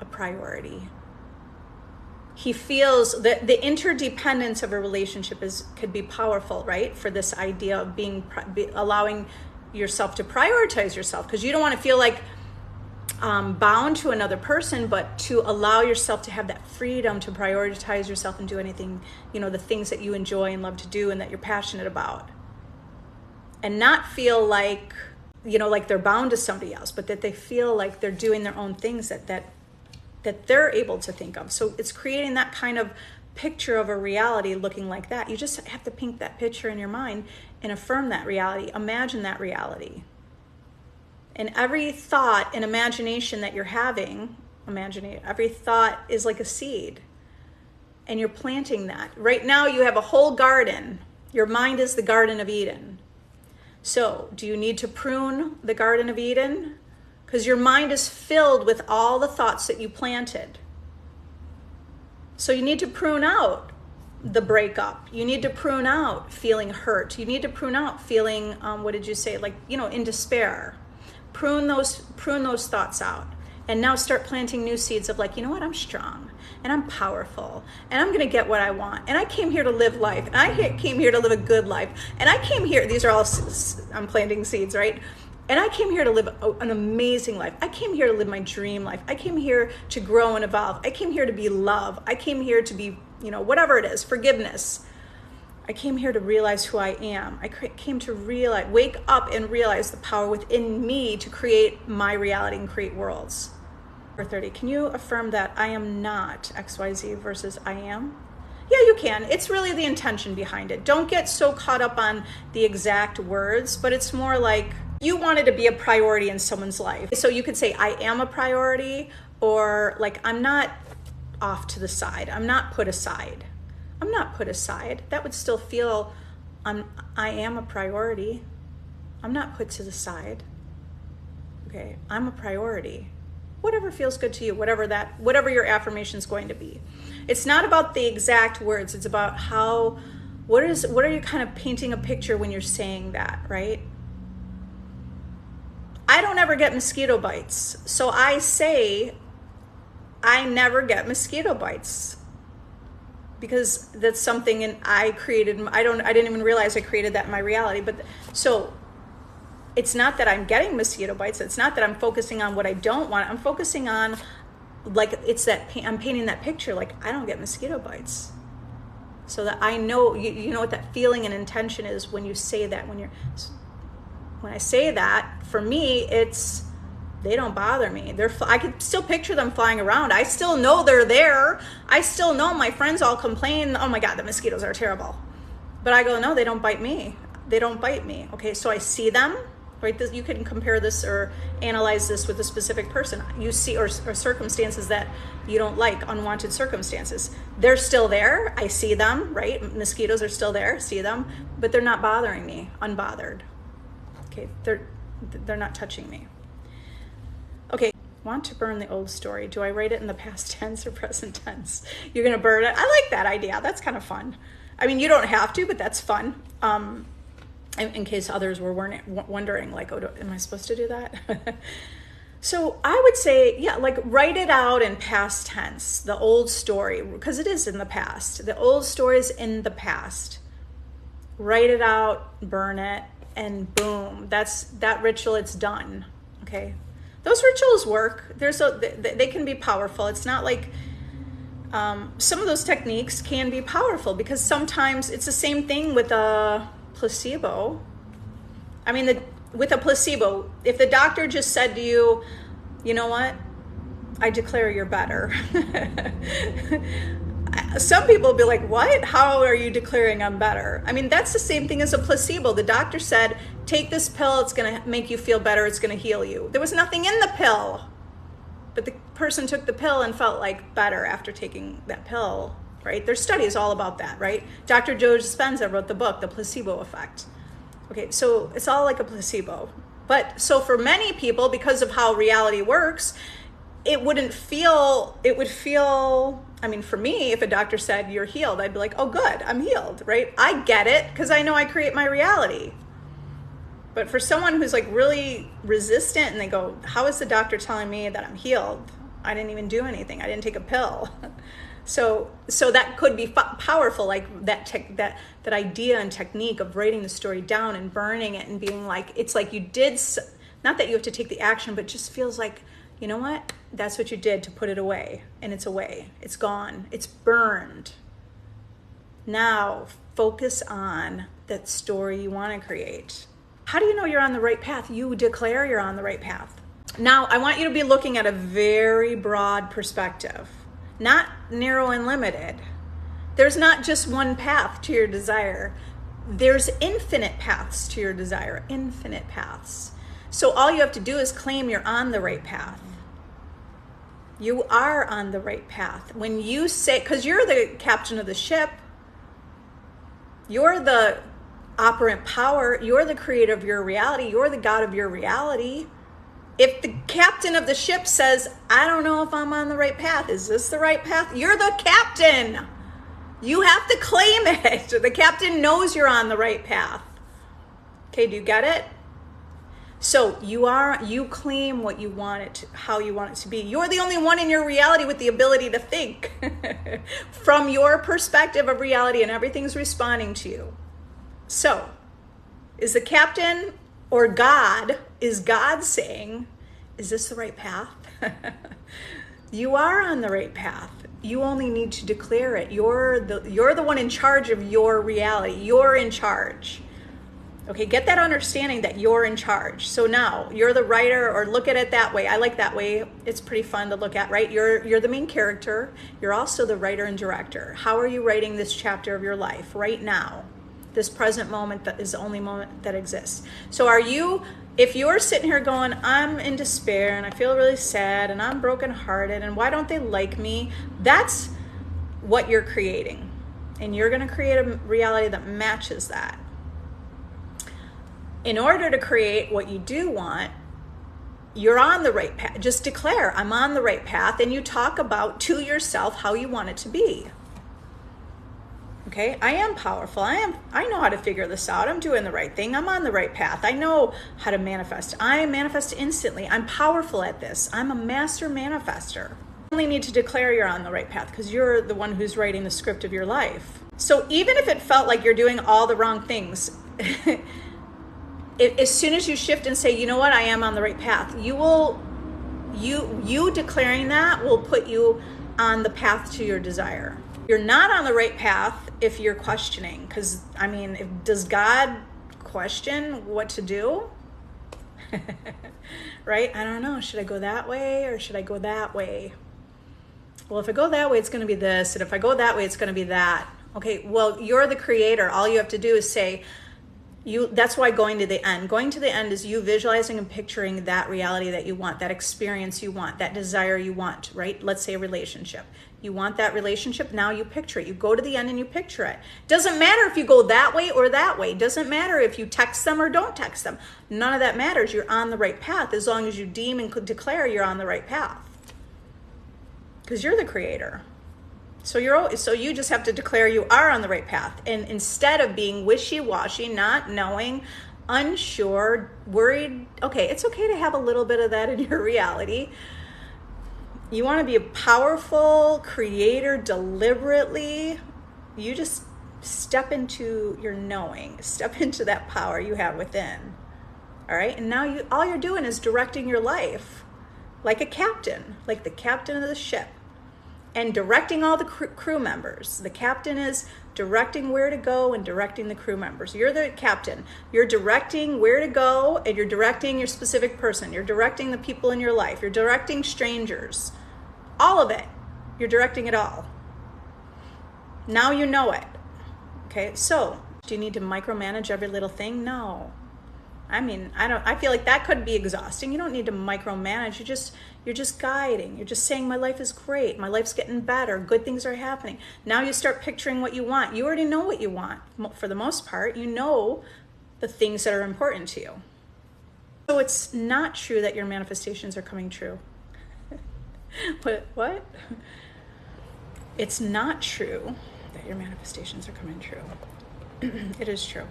a priority. He feels that the interdependence of a relationship could be powerful, right? For this idea of allowing yourself to prioritize yourself, because you don't want to feel bound to another person, but to allow yourself to have that freedom to prioritize yourself and do anything, the things that you enjoy and love to do and that you're passionate about, and not feel like they're bound to somebody else, but that they feel like they're doing their own things that they're able to think of. So it's creating that kind of picture of a reality looking like that. You just have to paint that picture in your mind and affirm that reality. Imagine that reality. And every thought and imagination that you're having, every thought is like a seed. And you're planting that. Right now you have a whole garden. Your mind is the Garden of Eden. So do you need to prune the Garden of Eden? Because your mind is filled with all the thoughts that you planted. So you need to prune out the breakup. You need to prune out feeling hurt. You need to prune out feeling, in despair. Prune those thoughts out. And now start planting new seeds of I'm strong and I'm powerful and I'm going to get what I want. And I came here to live life. And I came here to live a good life. And I came here, these are all, I'm planting seeds, right? And I came here to live an amazing life. I came here to live my dream life. I came here to grow and evolve. I came here to be love. I came here to be, whatever it is, forgiveness. I came here to realize who I am. I came to realize, wake up and realize the power within me to create my reality and create worlds. Number 30, can you affirm that I am not XYZ versus I am? Yeah, you can. It's really the intention behind it. Don't get so caught up on the exact words, but it's more like you wanted to be a priority in someone's life. So you could say, I am a priority, or like, I'm not off to the side. I'm not put aside. I'm not put aside. That would still feel, I am a priority. I'm not put to the side. Okay, I'm a priority. Whatever feels good to you, whatever your affirmation is going to be. It's not about the exact words. It's about what are you kind of painting a picture when you're saying that, right? I don't ever get mosquito bites. So I say, I never get mosquito bites. Because that's something I created. I didn't even realize I created that in my reality. But so it's not that I'm getting mosquito bites. It's not that I'm focusing on what I don't want. I'm focusing on, like, it's that I'm painting that picture, like, I don't get mosquito bites. So that I know, you know what that feeling and intention is when you say that. When I say that, for me, it's, they don't bother me. I can still picture them flying around. I still know they're there. I still know my friends all complain, oh my God, the mosquitoes are terrible. But I go, no, they don't bite me. They don't bite me. Okay, so I see them, right? You can compare this or analyze this with a specific person. You see, or circumstances that you don't like, unwanted circumstances. They're still there. I see them, right? Mosquitoes are still there, see them, but they're not bothering me, unbothered. Okay, they're not touching me. Okay, want to burn the old story. Do I write it in the past tense or present tense? You're going to burn it? I like that idea. That's kind of fun. I mean, you don't have to, but that's fun. In case others were wondering, like, oh, am I supposed to do that? So I would say, yeah, like, write it out in past tense, the old story, because it is in the past. The old story is in the past. Write it out, burn it, and boom, that ritual, it's done. Okay. Those rituals work. They can be powerful. It's not like some of those techniques can be powerful because sometimes it's the same thing with a placebo. I mean, with a placebo, if the doctor just said to you, you know what, I declare you're better. Some people will be like, what? How are you declaring I'm better? I mean, that's the same thing as a placebo. The doctor said, take this pill, it's going to make you feel better, it's going to heal you. There was nothing in the pill, but the person took the pill and felt like better after taking that pill, right? There's studies all about that, right? Dr. Joe Dispenza wrote the book, The Placebo Effect. Okay, so it's all like a placebo. But so for many people, because of how reality works, it would feel, I mean, for me, if a doctor said you're healed, I'd be like, oh, good, I'm healed, right? I get it because I know I create my reality. But for someone who's like really resistant and they go, how is the doctor telling me that I'm healed? I didn't even do anything. I didn't take a pill. So that could be powerful, like that idea and technique of writing the story down and burning it and being like, it's like you did, not that you have to take the action, but just feels like, you know what? That's what you did to put it away, and it's away. It's gone. It's burned. Now focus on that story you want to create. How do you know you're on the right path? You declare you're on the right path. Now, I want you to be looking at a very broad perspective, not narrow and limited. There's not just one path to your desire. There's infinite paths to your desire, infinite paths. So all you have to do is claim you're on the right path. You are on the right path. When you say, because you're the captain of the ship, you're the operant power, you're the creator of your reality, you're the God of your reality. If the captain of the ship says, I don't know if I'm on the right path, is this the right path? You're the captain. You have to claim it. The captain knows you're on the right path. Okay, do you get it? So you claim what you want it to, how you want it to be. You're the only one in your reality with the ability to think from your perspective of reality, and everything's responding to you. So, is the captain or God, is God saying, is this the right path? You are on the right path. You only need to declare it. You're the one in charge of your reality. You're in charge. Okay, get that understanding that you're in charge. So now you're the writer, or look at it that way. I like that way. It's pretty fun to look at, right? You're the main character. You're also the writer and director. How are you writing this chapter of your life right now? This present moment that is the only moment that exists. So if you're sitting here going, I'm in despair and I feel really sad and I'm brokenhearted and why don't they like me? That's what you're creating. And you're going to create a reality that matches that. In order to create what you do want, you're on the right path. Just declare, I'm on the right path, and you talk about to yourself how you want it to be. Okay, I am powerful. I know how to figure this out. I'm doing the right thing. I'm on the right path. I know how to manifest. I manifest instantly. I'm powerful at this. I'm a master manifester. You only need to declare you're on the right path because you're the one who's writing the script of your life. So even if it felt like you're doing all the wrong things, as soon as you shift and say, you know what, I am on the right path, you declaring that will put you on the path to your desire. You're not on the right path if you're questioning, because does God question what to do? Right? I don't know. Should I go that way or should I go that way? Well, if I go that way, it's going to be this. And if I go that way, it's going to be that. Okay, well, you're the creator. All you have to do is say, that's why going to the end is you visualizing and picturing that reality that you want, that experience you want, that desire you want, right? Let's say a relationship. You want that relationship. Now you picture it. You go to the end and you picture it. Doesn't matter if you go that way or that way. Doesn't matter if you text them or don't text them. None of that matters. You're on the right path as long as you deem and declare you're on the right path. Because you're the creator. So you just have to declare you are on the right path. And instead of being wishy-washy, not knowing, unsure, worried, okay, it's okay to have a little bit of that in your reality. You want to be a powerful creator deliberately. You just step into your knowing, step into that power you have within. All right? And now all you're doing is directing your life like a captain, like the captain of the ship. And directing all the crew members. The captain is directing where to go and directing the crew members. You're the captain. You're directing where to go, and you're directing your specific person. You're directing the people in your life. You're directing strangers. All of it. You're directing it all. Now you know it. Okay, so do you need to micromanage every little thing? No. I feel like that could be exhausting. You don't need to micromanage. You're just guiding. You're just saying, my life is great. My life's getting better. Good things are happening. Now you start picturing what you want. You already know what you want. For the most part, you know the things that are important to you. So it's not true that your manifestations are coming true. What? It's not true that your manifestations are coming true. It is true.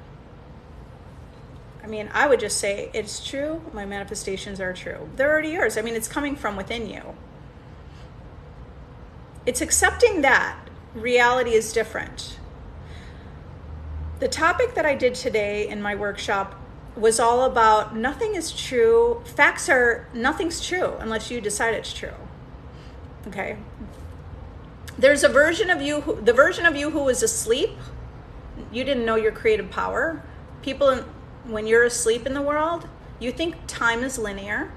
I would just say it's true. My manifestations are true. They're already yours. It's coming from within you. It's accepting that reality is different. The topic that I did today in my workshop was all about nothing is true. Nothing's true unless you decide it's true. Okay. There's a version of you, the version of you who was asleep. You didn't know your creative power. When you're asleep in the world, you think time is linear.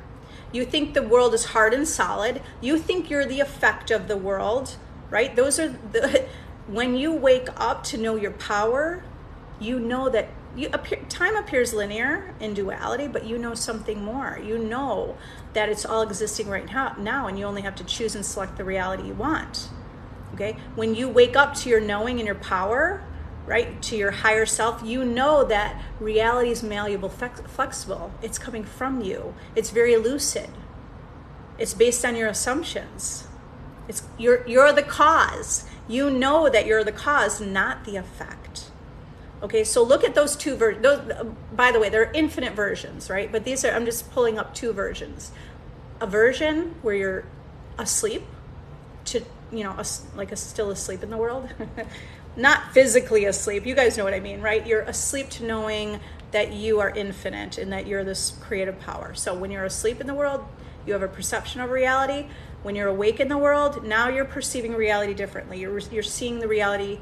You think the world is hard and solid. You think you're the effect of the world, right? When you wake up to know your power, you know that time appears linear in duality, but you know something more. You know that it's all existing right now, and you only have to choose and select the reality you want. Okay? When you wake up to your knowing and your power, right, to your higher self, you know that reality is malleable, flexible. It's coming from you. It's very lucid. It's based on your assumptions. You're the cause. You know that you're the cause, not the effect. Okay, so look at those two versions. By the way, there are infinite versions, right? But I'm just pulling up two versions. A version where you're asleep to, still asleep in the world. Not physically asleep. You guys know what I mean, right? You're asleep to knowing that you are infinite and that you're this creative power. So when you're asleep in the world, You have a perception of reality. When you're awake in the world, now you're perceiving reality differently. You're seeing the reality.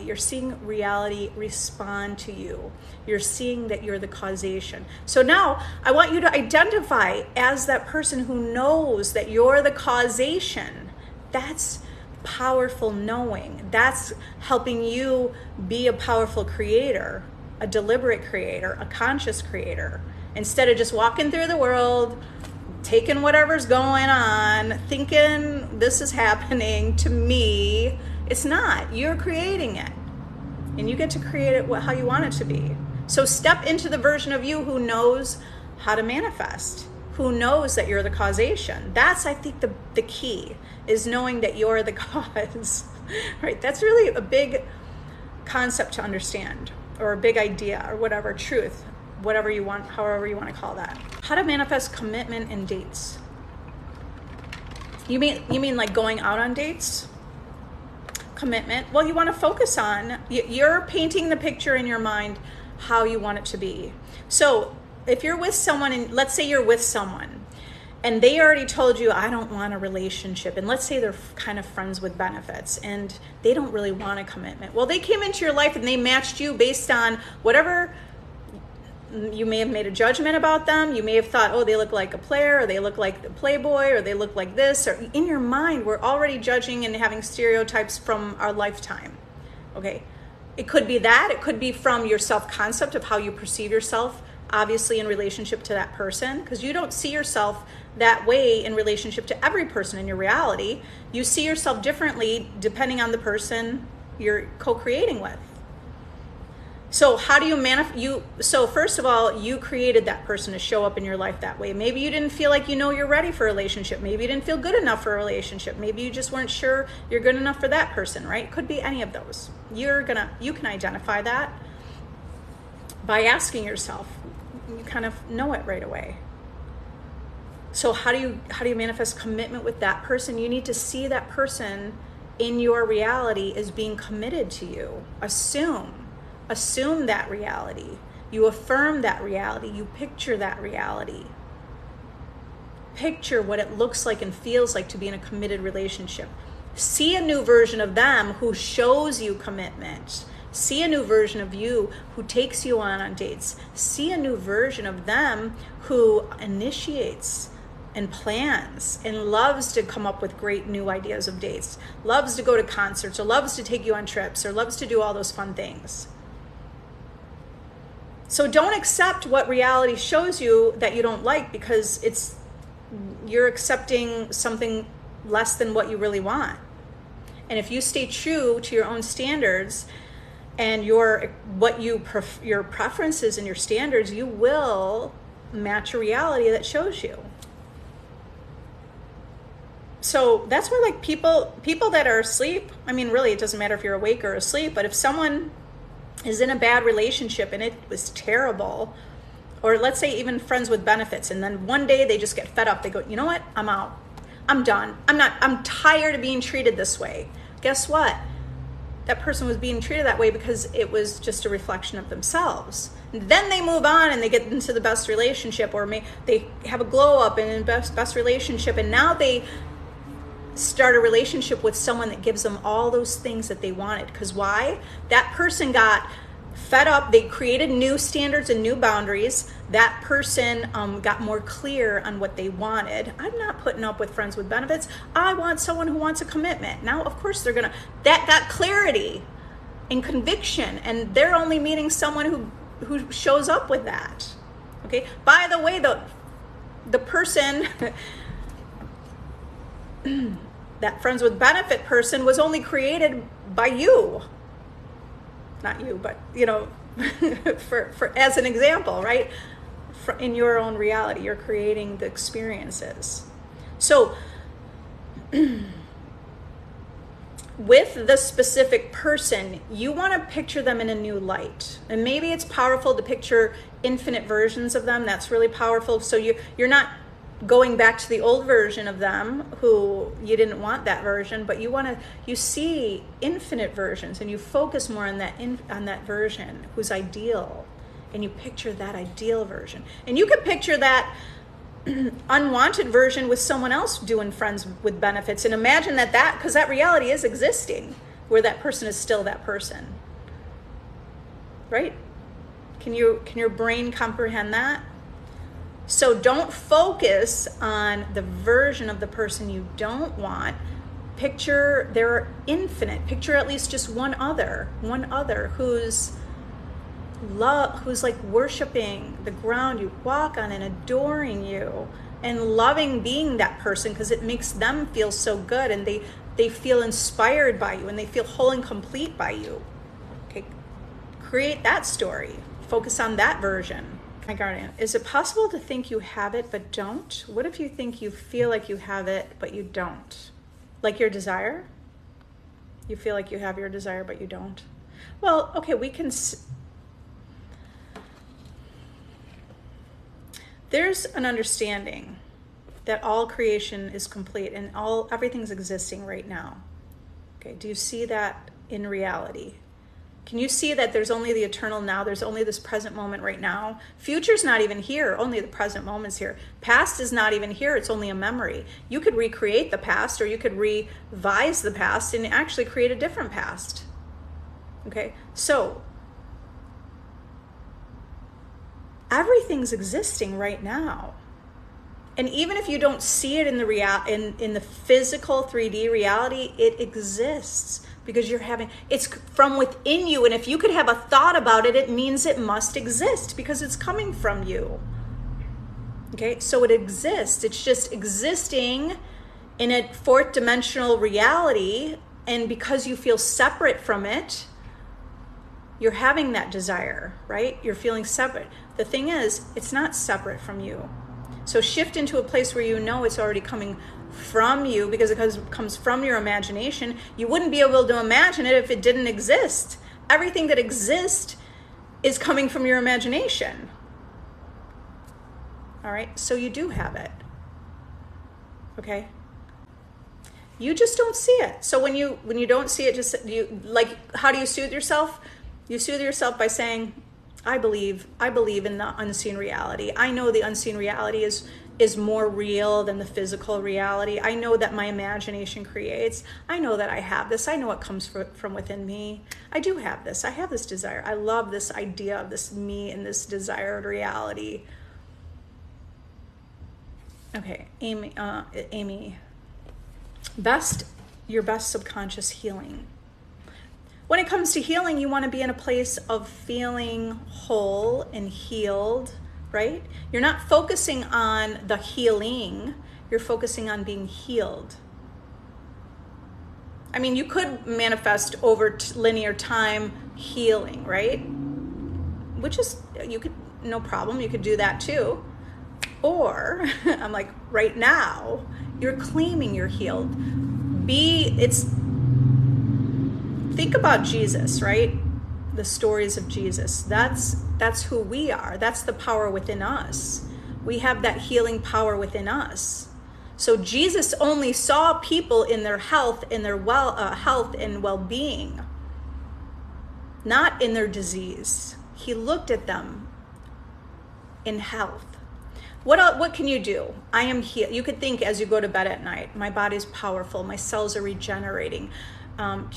You're seeing reality respond to you. You're seeing that you're the causation. So now I want you to identify as that person who knows that you're the causation. That's powerful knowing. That's helping you be a powerful creator, a deliberate creator, a conscious creator. Instead of just walking through the world, taking whatever's going on, thinking this is happening to me. It's not. You're creating it. And you get to create it how you want it to be. So step into the version of you who knows how to manifest, who knows that you're the causation. That's, I think, the key, is knowing that you're the cause. Right? That's really a big concept to understand, or a big idea, or whatever, truth, whatever you want, however you want to call that. How to manifest commitment in dates. You mean like going out on dates? Commitment. Well, you want to focus on, you're painting the picture in your mind how you want it to be. So if you're with someone, and let's say you're with someone and they already told you, I don't want a relationship, and let's say they're kind of friends with benefits and they don't really want a commitment. Well, they came into your life and they matched you based on whatever. You may have made a judgment about them. You may have thought, oh, they look like a player, or they look like the playboy, or they look like this. Or in your mind, we're already judging and having stereotypes from our lifetime. Okay, it could be that. It could be from your self-concept of how you perceive yourself, obviously in relationship to that person, because you don't see yourself that way in relationship to every person in your reality. You see yourself differently depending on the person you're co-creating with. So how do you so first of all, you created that person to show up in your life that way. Maybe you didn't feel like you're ready for a relationship. Maybe you didn't feel good enough for a relationship. Maybe you just weren't sure you're good enough for that person, right? It could be any of those. You can identify that by asking yourself. You kind of know it right away. So how do you manifest commitment with that person? You need to see that person in your reality as being committed to you. Assume that reality. You affirm that reality. You picture that reality. Picture what it looks like and feels like to be in a committed relationship. See a new version of them who shows you commitment. See a new version of you who takes you on dates. See a new version of them who initiates and plans and loves to come up with great new ideas of dates, loves to go to concerts, or loves to take you on trips, or loves to do all those fun things. So don't accept what reality shows you that you don't like, because you're accepting something less than what you really want. And if you stay true to your own standards and your preferences and your standards, you will match a reality that shows you. So that's why, like, people that are asleep, I mean, really, it doesn't matter if you're awake or asleep, but if someone is in a bad relationship and it was terrible, or let's say even friends with benefits, and then one day they just get fed up. They go, you know what? I'm out. I'm done. I'm tired of being treated this way. Guess what? That person was being treated that way because it was just a reflection of themselves. Then they move on and they get into the best relationship, or they have a glow up and best relationship, and now they start a relationship with someone that gives them all those things that they wanted. Because why? That person got fed up. They created new standards and new boundaries. That person got more clear on what they wanted. I'm not putting up with friends with benefits. I want someone who wants a commitment. Now, of course, that got clarity and conviction, and they're only meeting someone who shows up with that. Okay. By the way, the person that friends with benefit person was only created by you. Not you, but for as an example, right? In your own reality, you're creating the experiences. So with the specific person, you want to picture them in a new light. And maybe it's powerful to picture infinite versions of them. That's really powerful. So you're not going back to the old version of them who you didn't want that version, but you see infinite versions, and you focus more on that version who's ideal, and you picture that ideal version. And you can picture that unwanted version with someone else doing friends with benefits, and imagine that because that reality is existing where that person is still that person, right? Can your brain comprehend that? So don't focus on the version of the person you don't want. Picture they're infinite. Picture at least just one other who's like worshiping the ground you walk on and adoring you and loving being that person because it makes them feel so good, and they feel inspired by you and they feel whole and complete by you. Okay, create that story. Focus on that version. My guardian, is it possible to think you have it but don't? What if you think you feel like you have it but you don't? Like your desire? You feel like you have your desire but you don't? Well, okay, we can... There's an understanding that all creation is complete and everything's existing right now. Okay, do you see that in reality? Can you see that there's only the eternal now? There's only this present moment right now. Future's not even here. Only the present moment's here. Past is not even here. It's only a memory. You could recreate the past, or you could revise the past and actually create a different past. Okay, so everything's existing right now. And even if you don't see it in the physical 3D reality, it exists because it's from within you. And if you could have a thought about it, it means it must exist because it's coming from you. Okay, so it exists. It's just existing in a fourth dimensional reality. And because you feel separate from it, you're having that desire, right? You're feeling separate. The thing is, it's not separate from you. So shift into a place where you know it's already coming from you because it comes from your imagination. You wouldn't be able to imagine it if it didn't exist. Everything that exists is coming from your imagination. All right, so you do have it. Okay? You just don't see it. So when you don't see it, how do you soothe yourself? You soothe yourself by saying, I believe in the unseen reality. I know the unseen reality is more real than the physical reality. I know that my imagination creates. I know that I have this. I know it comes from within me. I do have this. I have this desire. I love this idea of this me and this desired reality. Okay, Amy, your best subconscious healing. When it comes to healing, you want to be in a place of feeling whole and healed, right? You're not focusing on the healing, you're focusing on being healed. I mean, you could manifest over linear time healing, right? Which is, no problem, you could do that too. Or, I'm like, right now, you're claiming you're healed. Think about Jesus, right? The stories of Jesus. That's who we are. That's the power within us. We have that healing power within us. So Jesus only saw people in their health, in their health and well-being, not in their disease. He looked at them in health. What can you do? I am healed. You could think as you go to bed at night, my body's powerful, my cells are regenerating.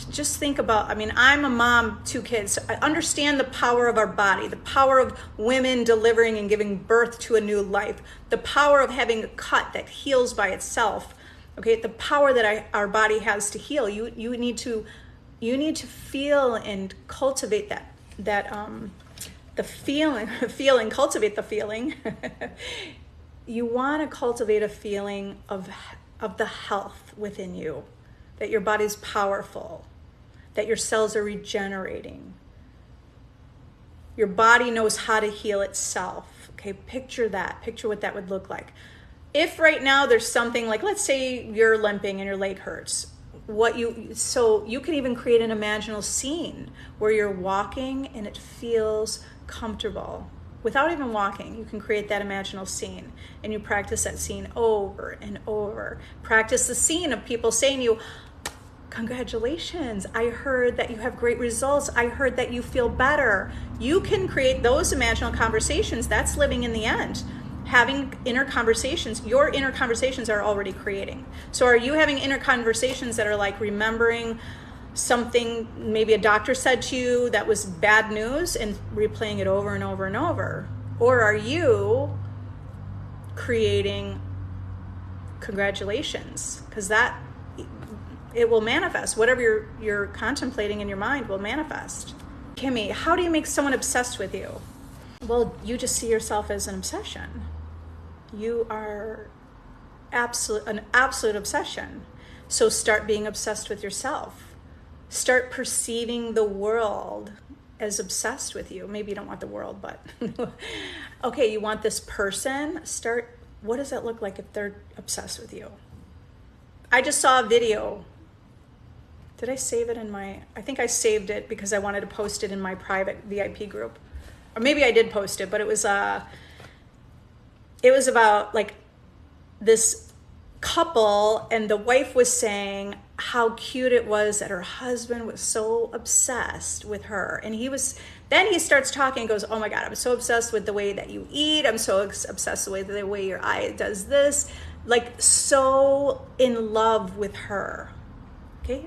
Just think about, I'm a mom, 2 kids. I understand the power of our body, the power of women delivering and giving birth to a new life, the power of having a cut that heals by itself. Okay, the power that our body has to heal. You need to feel and cultivate the feeling, cultivate the feeling. You want to cultivate a feeling of the health within you. That your body's powerful, that your cells are regenerating. Your body knows how to heal itself. Okay, picture that. Picture what that would look like. If right now there's something like, let's say you're limping and your leg hurts, so you can even create an imaginal scene where you're walking and it feels comfortable. Without even walking, you can create that imaginal scene, and you practice that scene over and over. Practice the scene of people saying to you, congratulations, I heard that you have great results. I heard that you feel better. You can create those imaginal conversations. That's living in the end. having inner conversations. Your inner conversations are already creating. So are you having inner conversations that are like remembering something maybe a doctor said to you that was bad news and replaying it over and over and over? Or are you creating congratulations? Because that, it will manifest. Whatever you're contemplating in your mind will manifest. Kimmy, how do you make someone obsessed with you? Well, you just see yourself as an obsession. You are an absolute obsession. So start being obsessed with yourself. Start perceiving the world as obsessed with you. Maybe you don't want the world, but okay, you want this person. What does that look like if they're obsessed with you? I just saw a video. Did I save it I think I saved it because I wanted to post it in my private VIP group. Or maybe I did post it, but it was about like this couple, and the wife was saying how cute it was that her husband was so obsessed with her. And then he starts talking and goes, oh my God, I'm so obsessed with the way that you eat. I'm so obsessed with the way your eye does this. Like, so in love with her. Okay?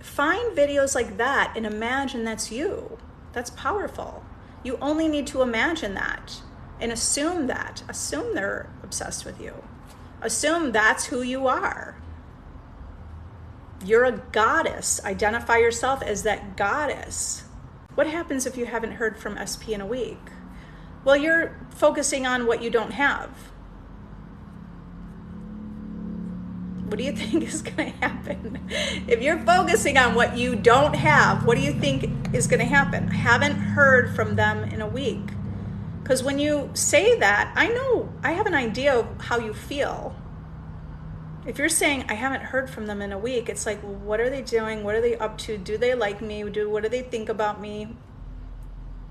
Find videos like that and imagine that's you. That's powerful. You only need to imagine that and assume that. Assume they're obsessed with you. Assume that's who you are. You're a goddess. Identify yourself as that goddess. What happens if you haven't heard from SP in a week? Well, you're focusing on what you don't have. What do you think is going to happen? If you're focusing on what you don't have, what do you think is going to happen? I haven't heard from them in a week. Because when you say that, I have an idea of how you feel. If you're saying, I haven't heard from them in a week, it's like, well, what are they doing? What are they up to? Do they like me? What do they think about me?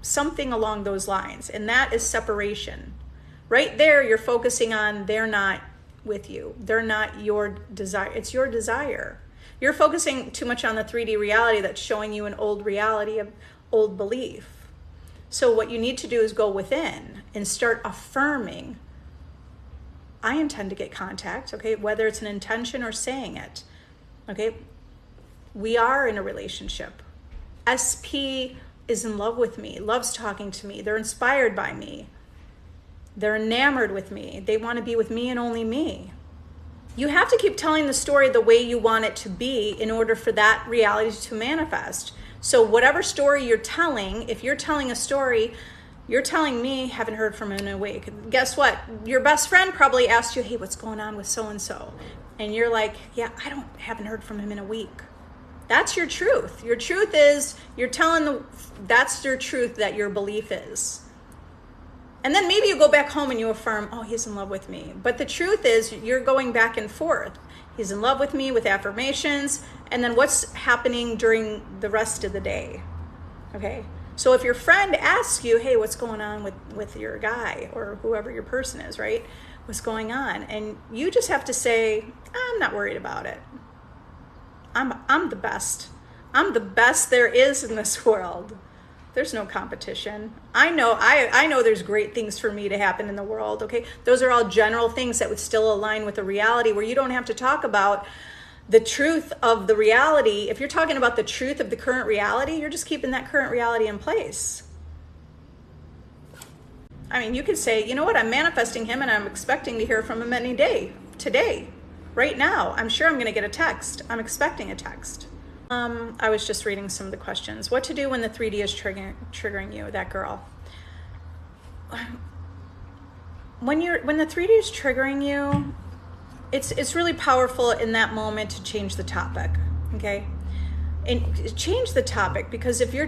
Something along those lines. And that is separation. Right there, you're focusing on they're not with you. They're not your desire. It's your desire. You're focusing too much on the 3D reality that's showing you an old reality, of old belief. So what you need to do is go within and start affirming, I intend to get contact, okay? Whether it's an intention or saying it, okay? We are in a relationship. SP is in love with me, loves talking to me. They're inspired by me. They're enamored with me. They want to be with me and only me. You have to keep telling the story the way you want it to be in order for that reality to manifest. So whatever story you're telling, if you're telling a story, you're telling me, haven't heard from him in a week. Guess what? Your best friend probably asked you, hey, what's going on with so-and-so? And you're like, yeah, haven't heard from him in a week. That's your truth. Your truth is, that's your truth that your belief is. And then maybe you go back home and you affirm, oh, he's in love with me. But the truth is, you're going back and forth. He's in love with me with affirmations. And then what's happening during the rest of the day? Okay. So if your friend asks you, hey, what's going on with your guy or whoever your person is, right? What's going on? And you just have to say, I'm not worried about it. I'm the best. I'm the best there is in this world. There's no competition. I know there's great things for me to happen in the world, okay? Those are all general things that would still align with the reality where you don't have to talk about the truth of the reality. If you're talking about the truth of the current reality, you're just keeping that current reality in place. I mean, you could say, you know what, I'm manifesting him and I'm expecting to hear from him any day, today, right now. I'm sure I'm going to get a text. I'm expecting a text. I was just reading some of the questions. What to do when the 3D is triggering you, that girl? When the 3D is triggering you, it's really powerful in that moment to change the topic, okay? And change the topic, because if you're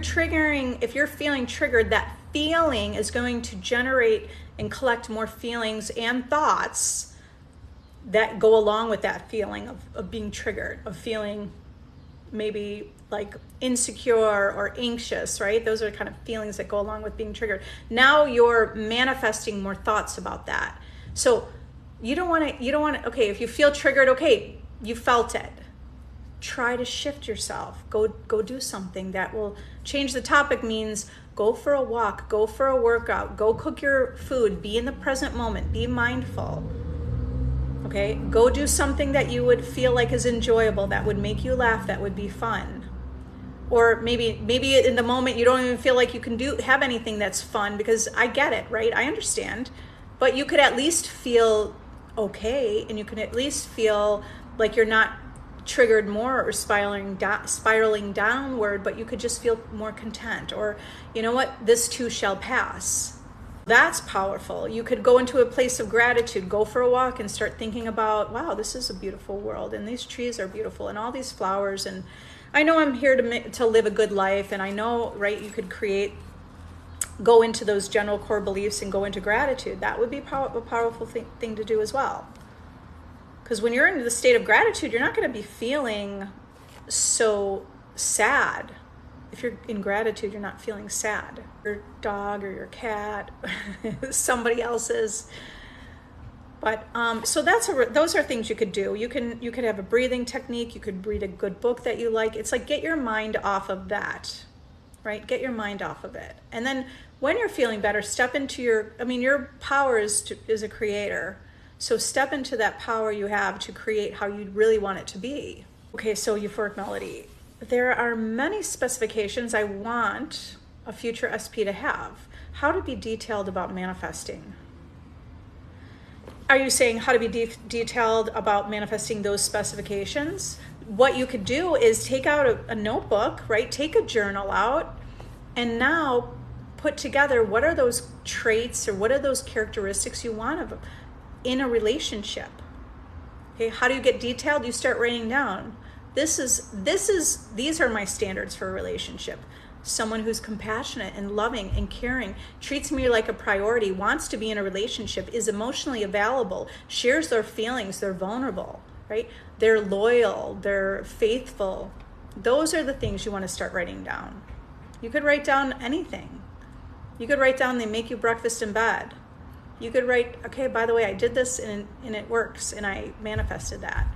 feeling triggered, that feeling is going to generate and collect more feelings and thoughts that go along with that feeling of being triggered, of feeling maybe like insecure or anxious, right? Those are kind of feelings that go along with being triggered. Now you're manifesting more thoughts about that. So you don't want to, okay, if you feel triggered, okay, you felt it. try to shift yourself. Go do something that will change. The topic means go for a walk, go for a workout, go cook your food, be in the present moment, be mindful. Okay, go do something that you would feel like is enjoyable, that would make you laugh, that would be fun. Or maybe in the moment you don't even feel like you can have anything that's fun, because I get it, right? I understand. But you could at least feel okay, and you can at least feel like you're not triggered more or spiraling downward, but you could just feel more content. Or, you know what, this too shall pass. That's powerful. You could go into a place of gratitude, go for a walk and start thinking about, wow, this is a beautiful world, and these trees are beautiful, and all these flowers, and I know I'm here to live a good life. And I know, right, you could go into those general core beliefs and go into gratitude. That would be a powerful thing to do as well. Because when you're in the state of gratitude, you're not going to be feeling so sad. If you're in gratitude, you're not feeling sad. Your dog or your cat, somebody else's. But so those are things you could do. You could have a breathing technique. You could read a good book that you like. It's like, get your mind off of that, right? Get your mind off of it. And then when you're feeling better, step into your power is a creator. So step into that power you have to create how you really want it to be. Okay, so euphoric melody. There are many specifications I want a future SP to have. How to be detailed about manifesting. Are you saying how to be detailed about manifesting those specifications? What you could do is take out a notebook, right? Take a journal out, and now put together what are those traits or what are those characteristics you want in a relationship. Okay, how do you get detailed? You start writing down. These are my standards for a relationship. Someone who's compassionate and loving and caring, treats me like a priority, wants to be in a relationship, is emotionally available, shares their feelings, they're vulnerable, right? They're loyal, they're faithful. Those are the things you want to start writing down. You could write down anything. You could write down they make you breakfast in bed. You could write, okay, by the way, I did this and it works, and I manifested that.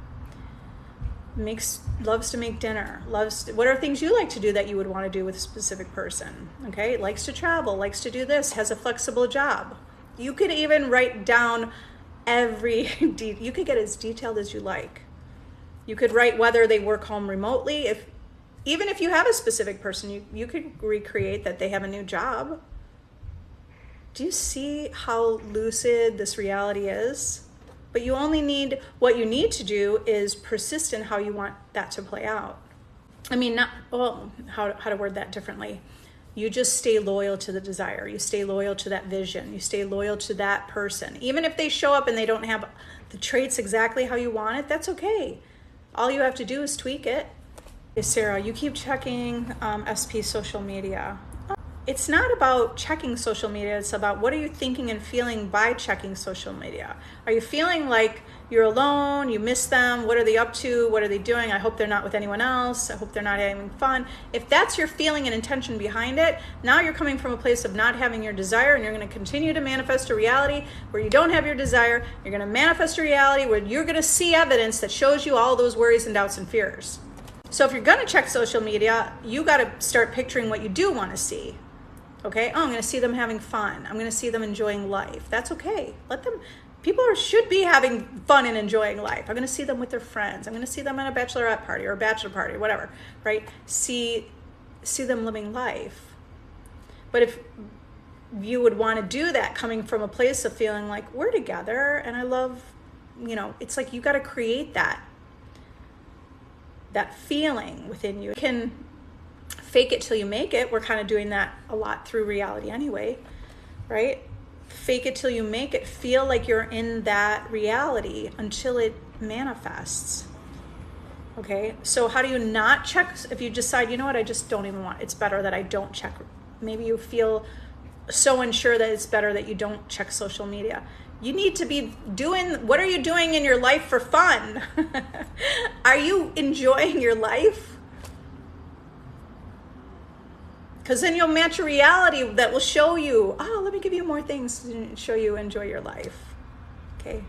Loves to make dinner, what are things you like to do that you would want to do with a specific person? Okay, likes to travel, likes to do this, has a flexible job. You could even write down you could get as detailed as you like. You could write whether they work home remotely. Even if you have a specific person, you could recreate that they have a new job. Do you see how lucid this reality is? But what you need to do is persist in how you want that to play out. How to word that differently. You just stay loyal to the desire. You stay loyal to that vision. You stay loyal to that person. Even if they show up and they don't have the traits exactly how you want it, that's okay. All you have to do is tweak it. Hey, Sarah, you keep checking SP social media. It's not about checking social media. It's about what are you thinking and feeling by checking social media. Are you feeling like you're alone? You miss them? What are they up to? What are they doing? I hope they're not with anyone else. I hope they're not having fun. If that's your feeling and intention behind it, now you're coming from a place of not having your desire, and you're going to continue to manifest a reality where you don't have your desire. You're going to manifest a reality where you're going to see evidence that shows you all those worries and doubts and fears. So if you're going to check social media, you got to start picturing what you do want to see. Okay, I'm going to see them having fun. I'm going to see them enjoying life. That's okay. People should be having fun and enjoying life. I'm going to see them with their friends. I'm going to see them at a bachelorette party or a bachelor party, whatever, right? See them living life. But if you would want to do that coming from a place of feeling like we're together and I love, it's like you got to create that feeling within you. You can fake it till you make it. We're kind of doing that a lot through reality anyway, right? Fake it till you make it. Feel like you're in that reality until it manifests. Okay, so how do you not check? If you decide, you know what, I just don't even want, it's better that I don't check. Maybe you feel so unsure that it's better that you don't check social media. You need to be what are you doing in your life for fun? Are you enjoying your life? Because then you'll match a reality that will show you, let me give you more things to show you enjoy your life. Okay.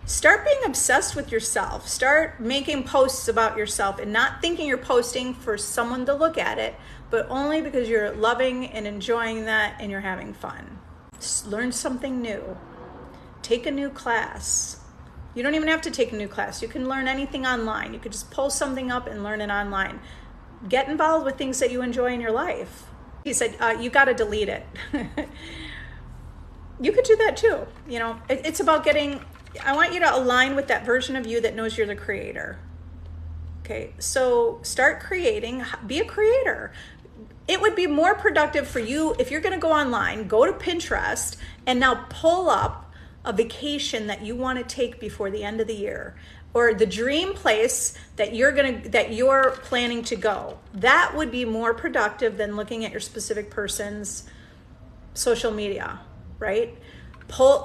Start being obsessed with yourself. Start making posts about yourself and not thinking you're posting for someone to look at it, but only because you're loving and enjoying that and you're having fun. Just learn something new. Take a new class. You don't even have to take a new class. You can learn anything online. You could just pull something up and learn it online. Get involved with things that you enjoy in your life. He said, you got to delete it. You could do that too. You know, it's about I want you to align with that version of you that knows you're the creator. Okay, so start creating, be a creator. It would be more productive for you if you're going to go online, go to Pinterest, and now pull up a vacation that you want to take before the end of the year, or the dream place that you're planning to go. That would be more productive than looking at your specific person's social media, right?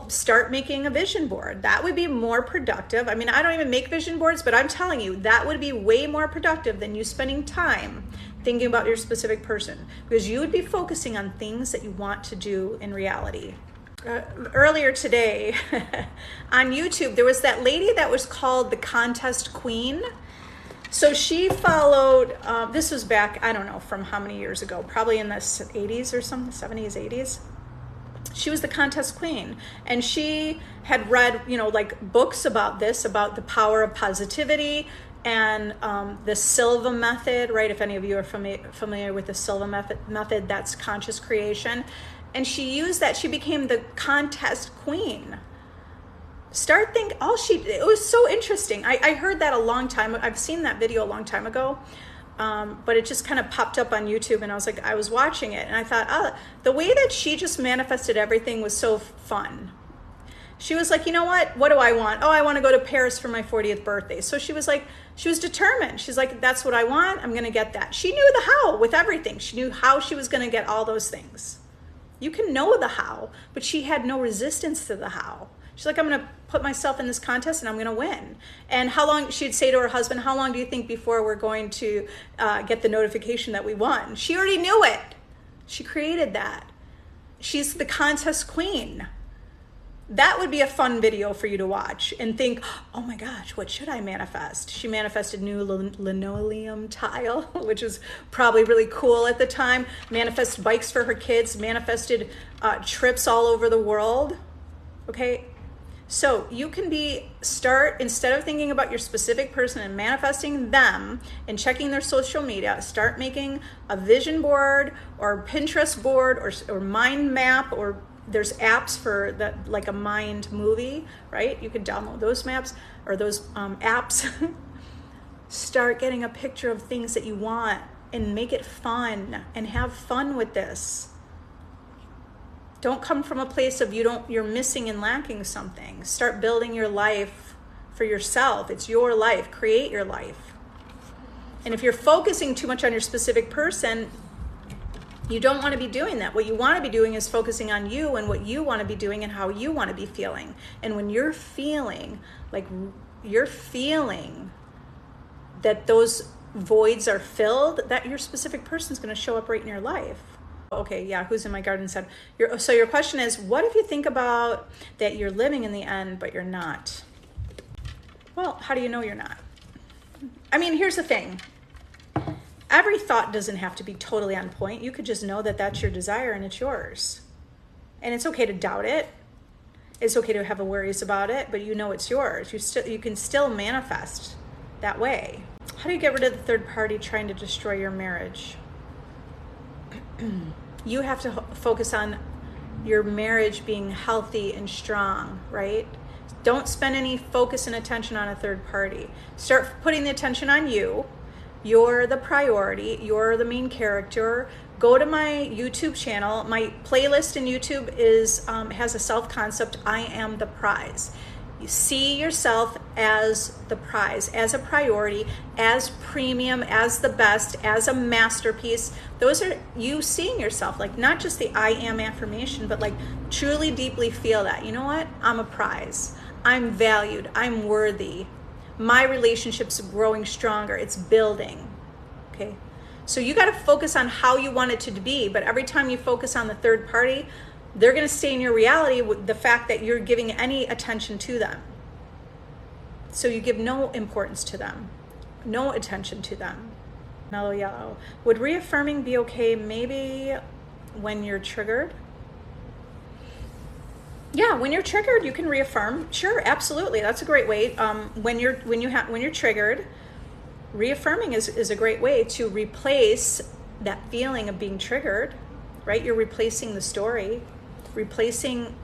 Start making a vision board. That would be more productive. I mean, I don't even make vision boards, but I'm telling you, that would be way more productive than you spending time thinking about your specific person, because you would be focusing on things that you want to do in reality. Earlier today on YouTube, there was that lady that was called the Contest Queen. So she followed, this was back, I don't know from how many years ago, probably in the 80s or something, 70s, 80s. She was the contest queen, and she had read, like books about this, about the power of positivity and the Silva method, right? If any of you are familiar with the Silva method, that's conscious creation. And she used that. She became the contest queen. It was so interesting. I heard that a long time. I've seen that video a long time ago. But it just kind of popped up on YouTube, and I was watching it, and I thought, the way that she just manifested everything was so fun. She was like, you know what do I want? Oh, I want to go to Paris for my 40th birthday. So she was determined. She's like, that's what I want. I'm going to get that. She knew the how with everything. She knew how she was going to get all those things. You can know the how, but she had no resistance to the how. She's like, I'm going to put myself in this contest and I'm going to win. And she'd say to her husband, how long do you think before we're going to get the notification that we won? She already knew it. She created that. She's the contest queen. That would be a fun video for you to watch and think, oh my gosh, what should I manifest? She manifested new linoleum tile, which was probably really cool at the time. Manifested bikes for her kids, manifested trips all over the world. Okay. So you can instead of thinking about your specific person and manifesting them and checking their social media, start making a vision board or Pinterest board or mind map, or there's apps for that, like a mind movie, right? You can download those maps or those apps. Start getting a picture of things that you want and make it fun and have fun with this. Don't come from a place of you're missing and lacking something. Start building your life for yourself. It's your life. Create your life. And if you're focusing too much on your specific person, you don't want to be doing that. What you want to be doing is focusing on you and what you want to be doing and how you want to be feeling. And when you're feeling that those voids are filled, that your specific person is going to show up right in your life. Okay, yeah, who's in my garden said, so your question is, what if you think about that you're living in the end, but you're not? Well, how do you know you're not? I mean, here's the thing. Every thought doesn't have to be totally on point. You could just know that that's your desire and it's yours. And it's okay to doubt it. It's okay to have worries about it, but you know it's yours. You can still manifest that way. How do you get rid of the third party trying to destroy your marriage? You have to focus on your marriage being healthy and strong, right? Don't spend any focus and attention on a third party. Start putting the attention on you. You're the priority. You're the main character. Go to my YouTube channel. My playlist in YouTube has a self-concept, I am the prize. You see yourself as the prize, as a priority, as premium, as the best, as a masterpiece. Those are you seeing yourself, like not just the I am affirmation, but like truly deeply feel that, you know what? I'm a prize. I'm valued. I'm worthy. My relationship's growing stronger. It's building. Okay. So you got to focus on how you want it to be. But every time you focus on the third party, they're going to stay in your reality with the fact that you're giving any attention to them. So you give no importance to them, no attention to them. Mellow yellow. Would reaffirming be okay maybe when you're triggered? Yeah, when you're triggered, you can reaffirm. Sure, absolutely. That's a great way. When you're triggered, reaffirming is a great way to replace that feeling of being triggered, right? You're replacing the story, replacing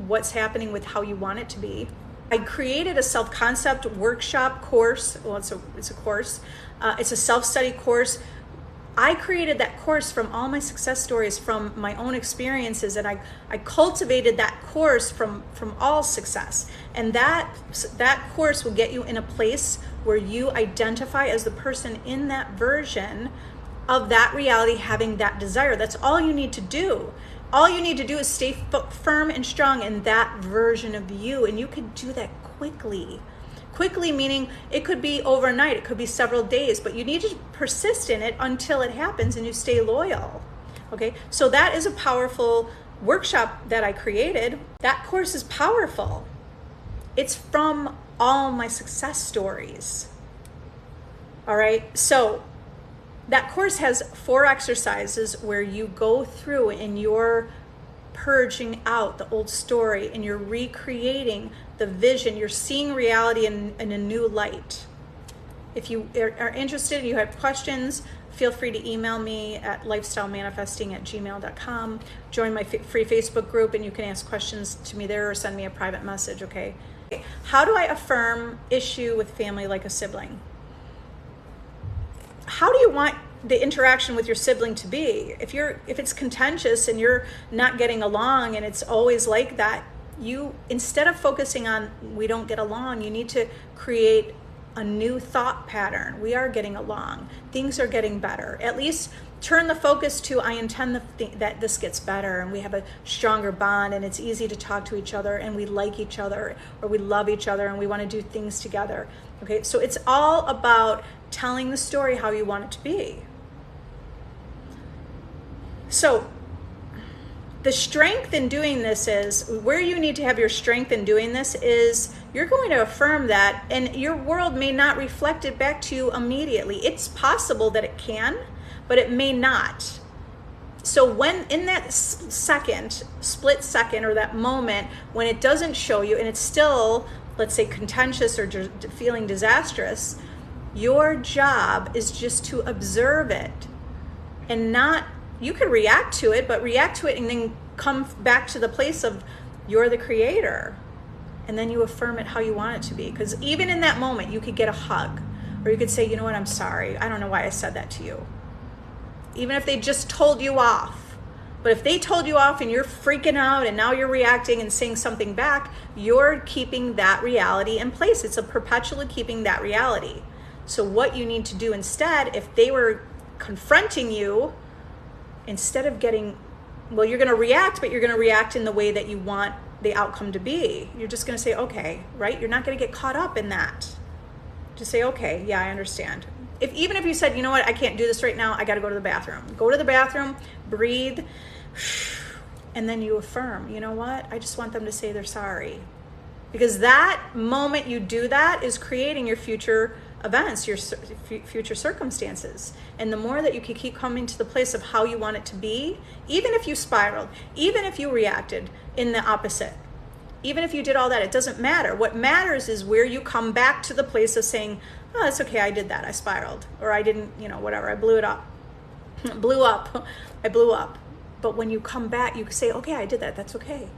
what's happening with how you want it to be. I created a self-concept workshop course. Well, it's a course. It's a self-study course. I created that course from all my success stories, from my own experiences, and I cultivated that course from all success. And that course will get you in a place where you identify as the person in that version of that reality, having that desire. That's all you need to do. All you need to do is stay firm and strong in that version of you, and you can do that quickly. Quickly meaning it could be overnight, it could be several days, but you need to persist in it until it happens and you stay loyal. Okay, so that is a powerful workshop that I created. That course is powerful. It's from all my success stories. All right, so that course has 4 exercises where you go through and you're purging out the old story and you're recreating the vision. You're seeing reality in a new light. If you are interested and you have questions, feel free to email me at lifestylemanifesting@gmail.com. Join my free Facebook group and you can ask questions to me there or send me a private message, okay? How do I affirm issue with family like a sibling? How do you want the interaction with your sibling to be? If it's contentious and you're not getting along and it's always like that, you, instead of focusing on we don't get along, you need to create a new thought pattern. We are getting along. Things are getting better. At least turn the focus to I intend that this gets better and we have a stronger bond and it's easy to talk to each other and we like each other or we love each other and we want to do things together. Okay, so it's all about telling the story how you want it to be. So the strength in doing this is, where you need to have your strength in doing this is you're going to affirm that, and your world may not reflect it back to you immediately. It's possible that it can, but it may not. So when in that second, split second, or that moment when it doesn't show you and it's still, let's say, contentious or feeling disastrous, your job is just to observe it and not, you can react to it, but react to it and then come back to the place of you're the creator. And then you affirm it how you want it to be. Because even in that moment, you could get a hug. Or you could say, you know what, I'm sorry. I don't know why I said that to you. Even if they just told you off. But if they told you off and you're freaking out and now you're reacting and saying something back, you're keeping that reality in place. It's a perpetually keeping that reality. So what you need to do instead, if they were confronting you, instead of getting, well, you're going to react, but you're going to react in the way that you want the outcome to be. You're just going to say, okay, right? You're not going to get caught up in that. Just say, okay, yeah, I understand. Even if you said, you know what, I can't do this right now, I got to go to the bathroom. Go to the bathroom, breathe, and then you affirm, you know what, I just want them to say they're sorry. Because that moment you do that is creating your future events, your future circumstances. And the more that you can keep coming to the place of how you want it to be, even if you spiraled, even if you reacted in the opposite, even if you did all that, it doesn't matter. What matters is where you come back to the place of saying, oh, it's okay, I did that, I spiraled, or I didn't, whatever, I blew it up, I blew up. But when you come back, you say, okay, I did that, that's okay.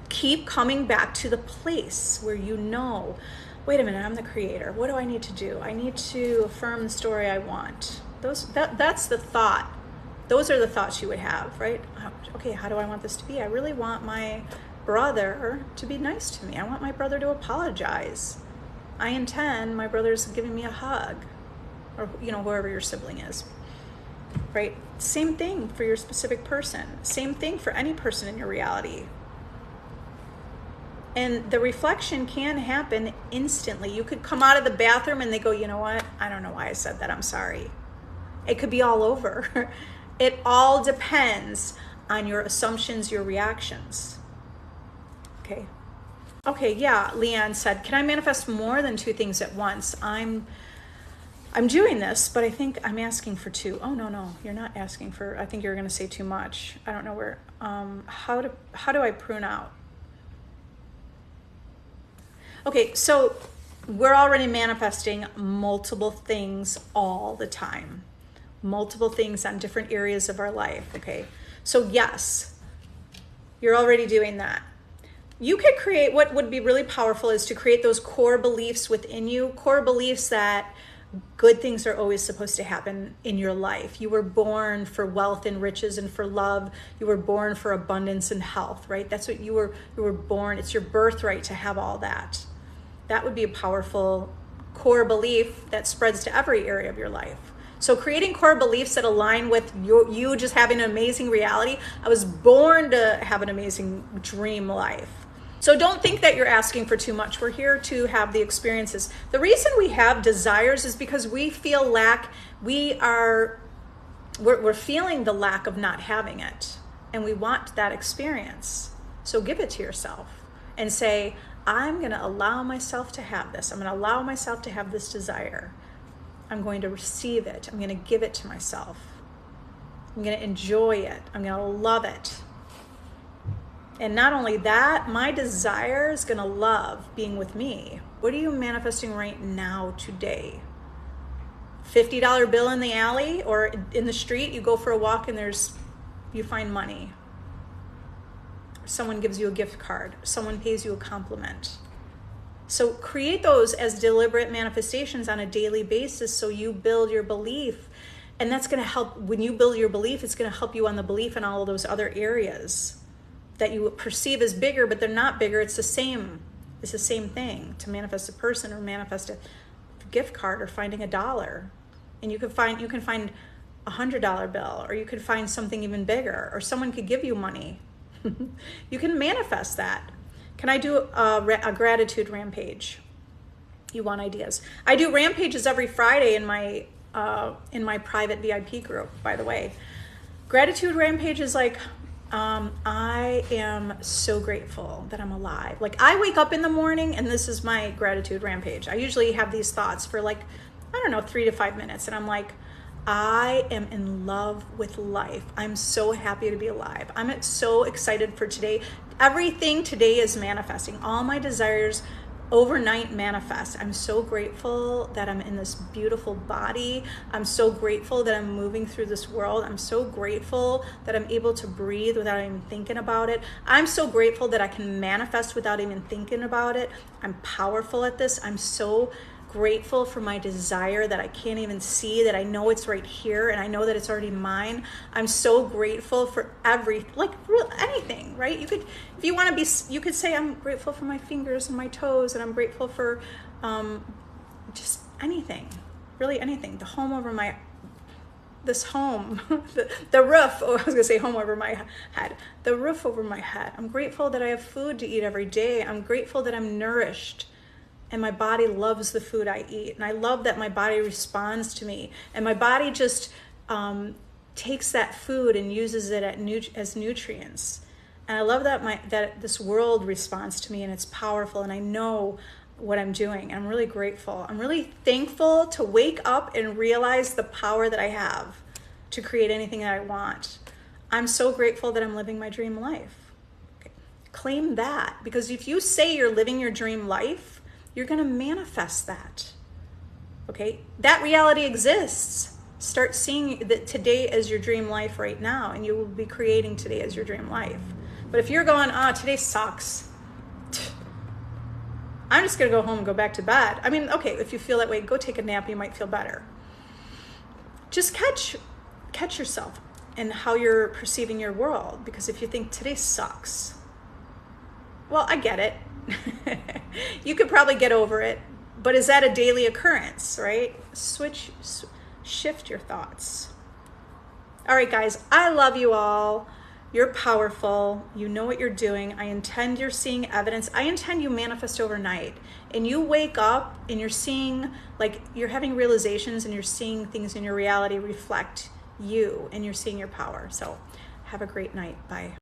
Keep coming back to the place where you know, wait a minute, I'm the creator. What do I need to do? I need to affirm the story I want. That's the thought. Those are the thoughts you would have, right? Okay, how do I want this to be? I really want my brother to be nice to me. I want my brother to apologize. I intend my brother's giving me a hug, or whoever your sibling is, right? Same thing for your specific person. Same thing for any person in your reality. And the reflection can happen instantly. You could come out of the bathroom and they go, you know what? I don't know why I said that. I'm sorry. It could be all over. It all depends on your assumptions, your reactions. Okay. Okay, yeah, Leanne said, can I manifest more than 2 things at once? I'm doing this, but I think I'm asking for 2. Oh, no, you're not asking for, I think you're going to say too much. I don't know where, how do I prune out? Okay, so we're already manifesting multiple things all the time. Multiple things on different areas of our life, okay? So yes, you're already doing that. You could create, what would be really powerful is to create those core beliefs within you, core beliefs that good things are always supposed to happen in your life. You were born for wealth and riches and for love. You were born for abundance and health, right? That's what you were born. It's your birthright to have all that. That would be a powerful core belief that spreads to every area of your life. So creating core beliefs that align with you just having an amazing reality. I was born to have an amazing dream life. So don't think that you're asking for too much. We're here to have the experiences. The reason we have desires is because we feel lack. We're feeling the lack of not having it. And we want that experience. So give it to yourself and say, I'm going to allow myself to have this. I'm going to allow myself to have this desire. I'm going to receive it. I'm going to give it to myself. I'm going to enjoy it. I'm going to love it. And not only that, my desire is going to love being with me. What are you manifesting right now today? $50 bill in the alley or in the street, you go for a walk and you find money. Someone gives you a gift card. Someone pays you a compliment. So create those as deliberate manifestations on a daily basis so you build your belief. And that's going to help. When you build your belief, it's going to help you on the belief in all of those other areas that you perceive as bigger, but they're not bigger. It's the same. It's the same thing to manifest a person or manifest a gift card or finding $1. And you can find $100 bill, or you could find something even bigger, or someone could give you money. You can manifest that. Can I do a gratitude rampage? You want ideas? I do rampages every Friday in my private VIP group, by the way. Gratitude rampage is like, I am so grateful that I'm alive. Like I wake up in the morning and this is my gratitude rampage. I usually have these thoughts for 3 to 5 minutes. And I'm like, I am in love with life. I'm so happy to be alive. I'm so excited for today. Everything today is manifesting. All my desires overnight manifest. I'm so grateful that I'm in this beautiful body. I'm so grateful that I'm moving through this world. I'm so grateful that I'm able to breathe without even thinking about it. I'm so grateful that I can manifest without even thinking about it. I'm powerful at this. I'm so grateful for my desire that I can't even see, that I know it's right here and I know that it's already mine. I'm so grateful for anything, right? You could, if you want to be, you could say I'm grateful for my fingers and my toes, and I'm grateful for just anything, really anything. The home over my, this home, the roof, I was gonna say home over my head, the roof over my head. I'm grateful that I have food to eat every day. I'm grateful that I'm nourished. And my body loves the food I eat. And I love that my body responds to me. And my body just takes that food and uses it as nutrients. And I love that this world responds to me and it's powerful. And I know what I'm doing. I'm really grateful. I'm really thankful to wake up and realize the power that I have to create anything that I want. I'm so grateful that I'm living my dream life. Okay. Claim that. Because if you say you're living your dream life, you're going to manifest that. Okay? That reality exists. Start seeing that today as your dream life right now, and you will be creating today as your dream life. But if you're going, today sucks, I'm just going to go home and go back to bed. I mean, okay, if you feel that way, go take a nap. You might feel better. Just catch yourself and how you're perceiving your world. Because if you think today sucks, well, I get it. You could probably get over it, but is that a daily occurrence, right? Shift your thoughts. All right, guys, I love you all. You're powerful. You know what you're doing. I intend you're seeing evidence. I intend you manifest overnight and you wake up and you're seeing, you're having realizations and you're seeing things in your reality reflect you and you're seeing your power. So have a great night. Bye.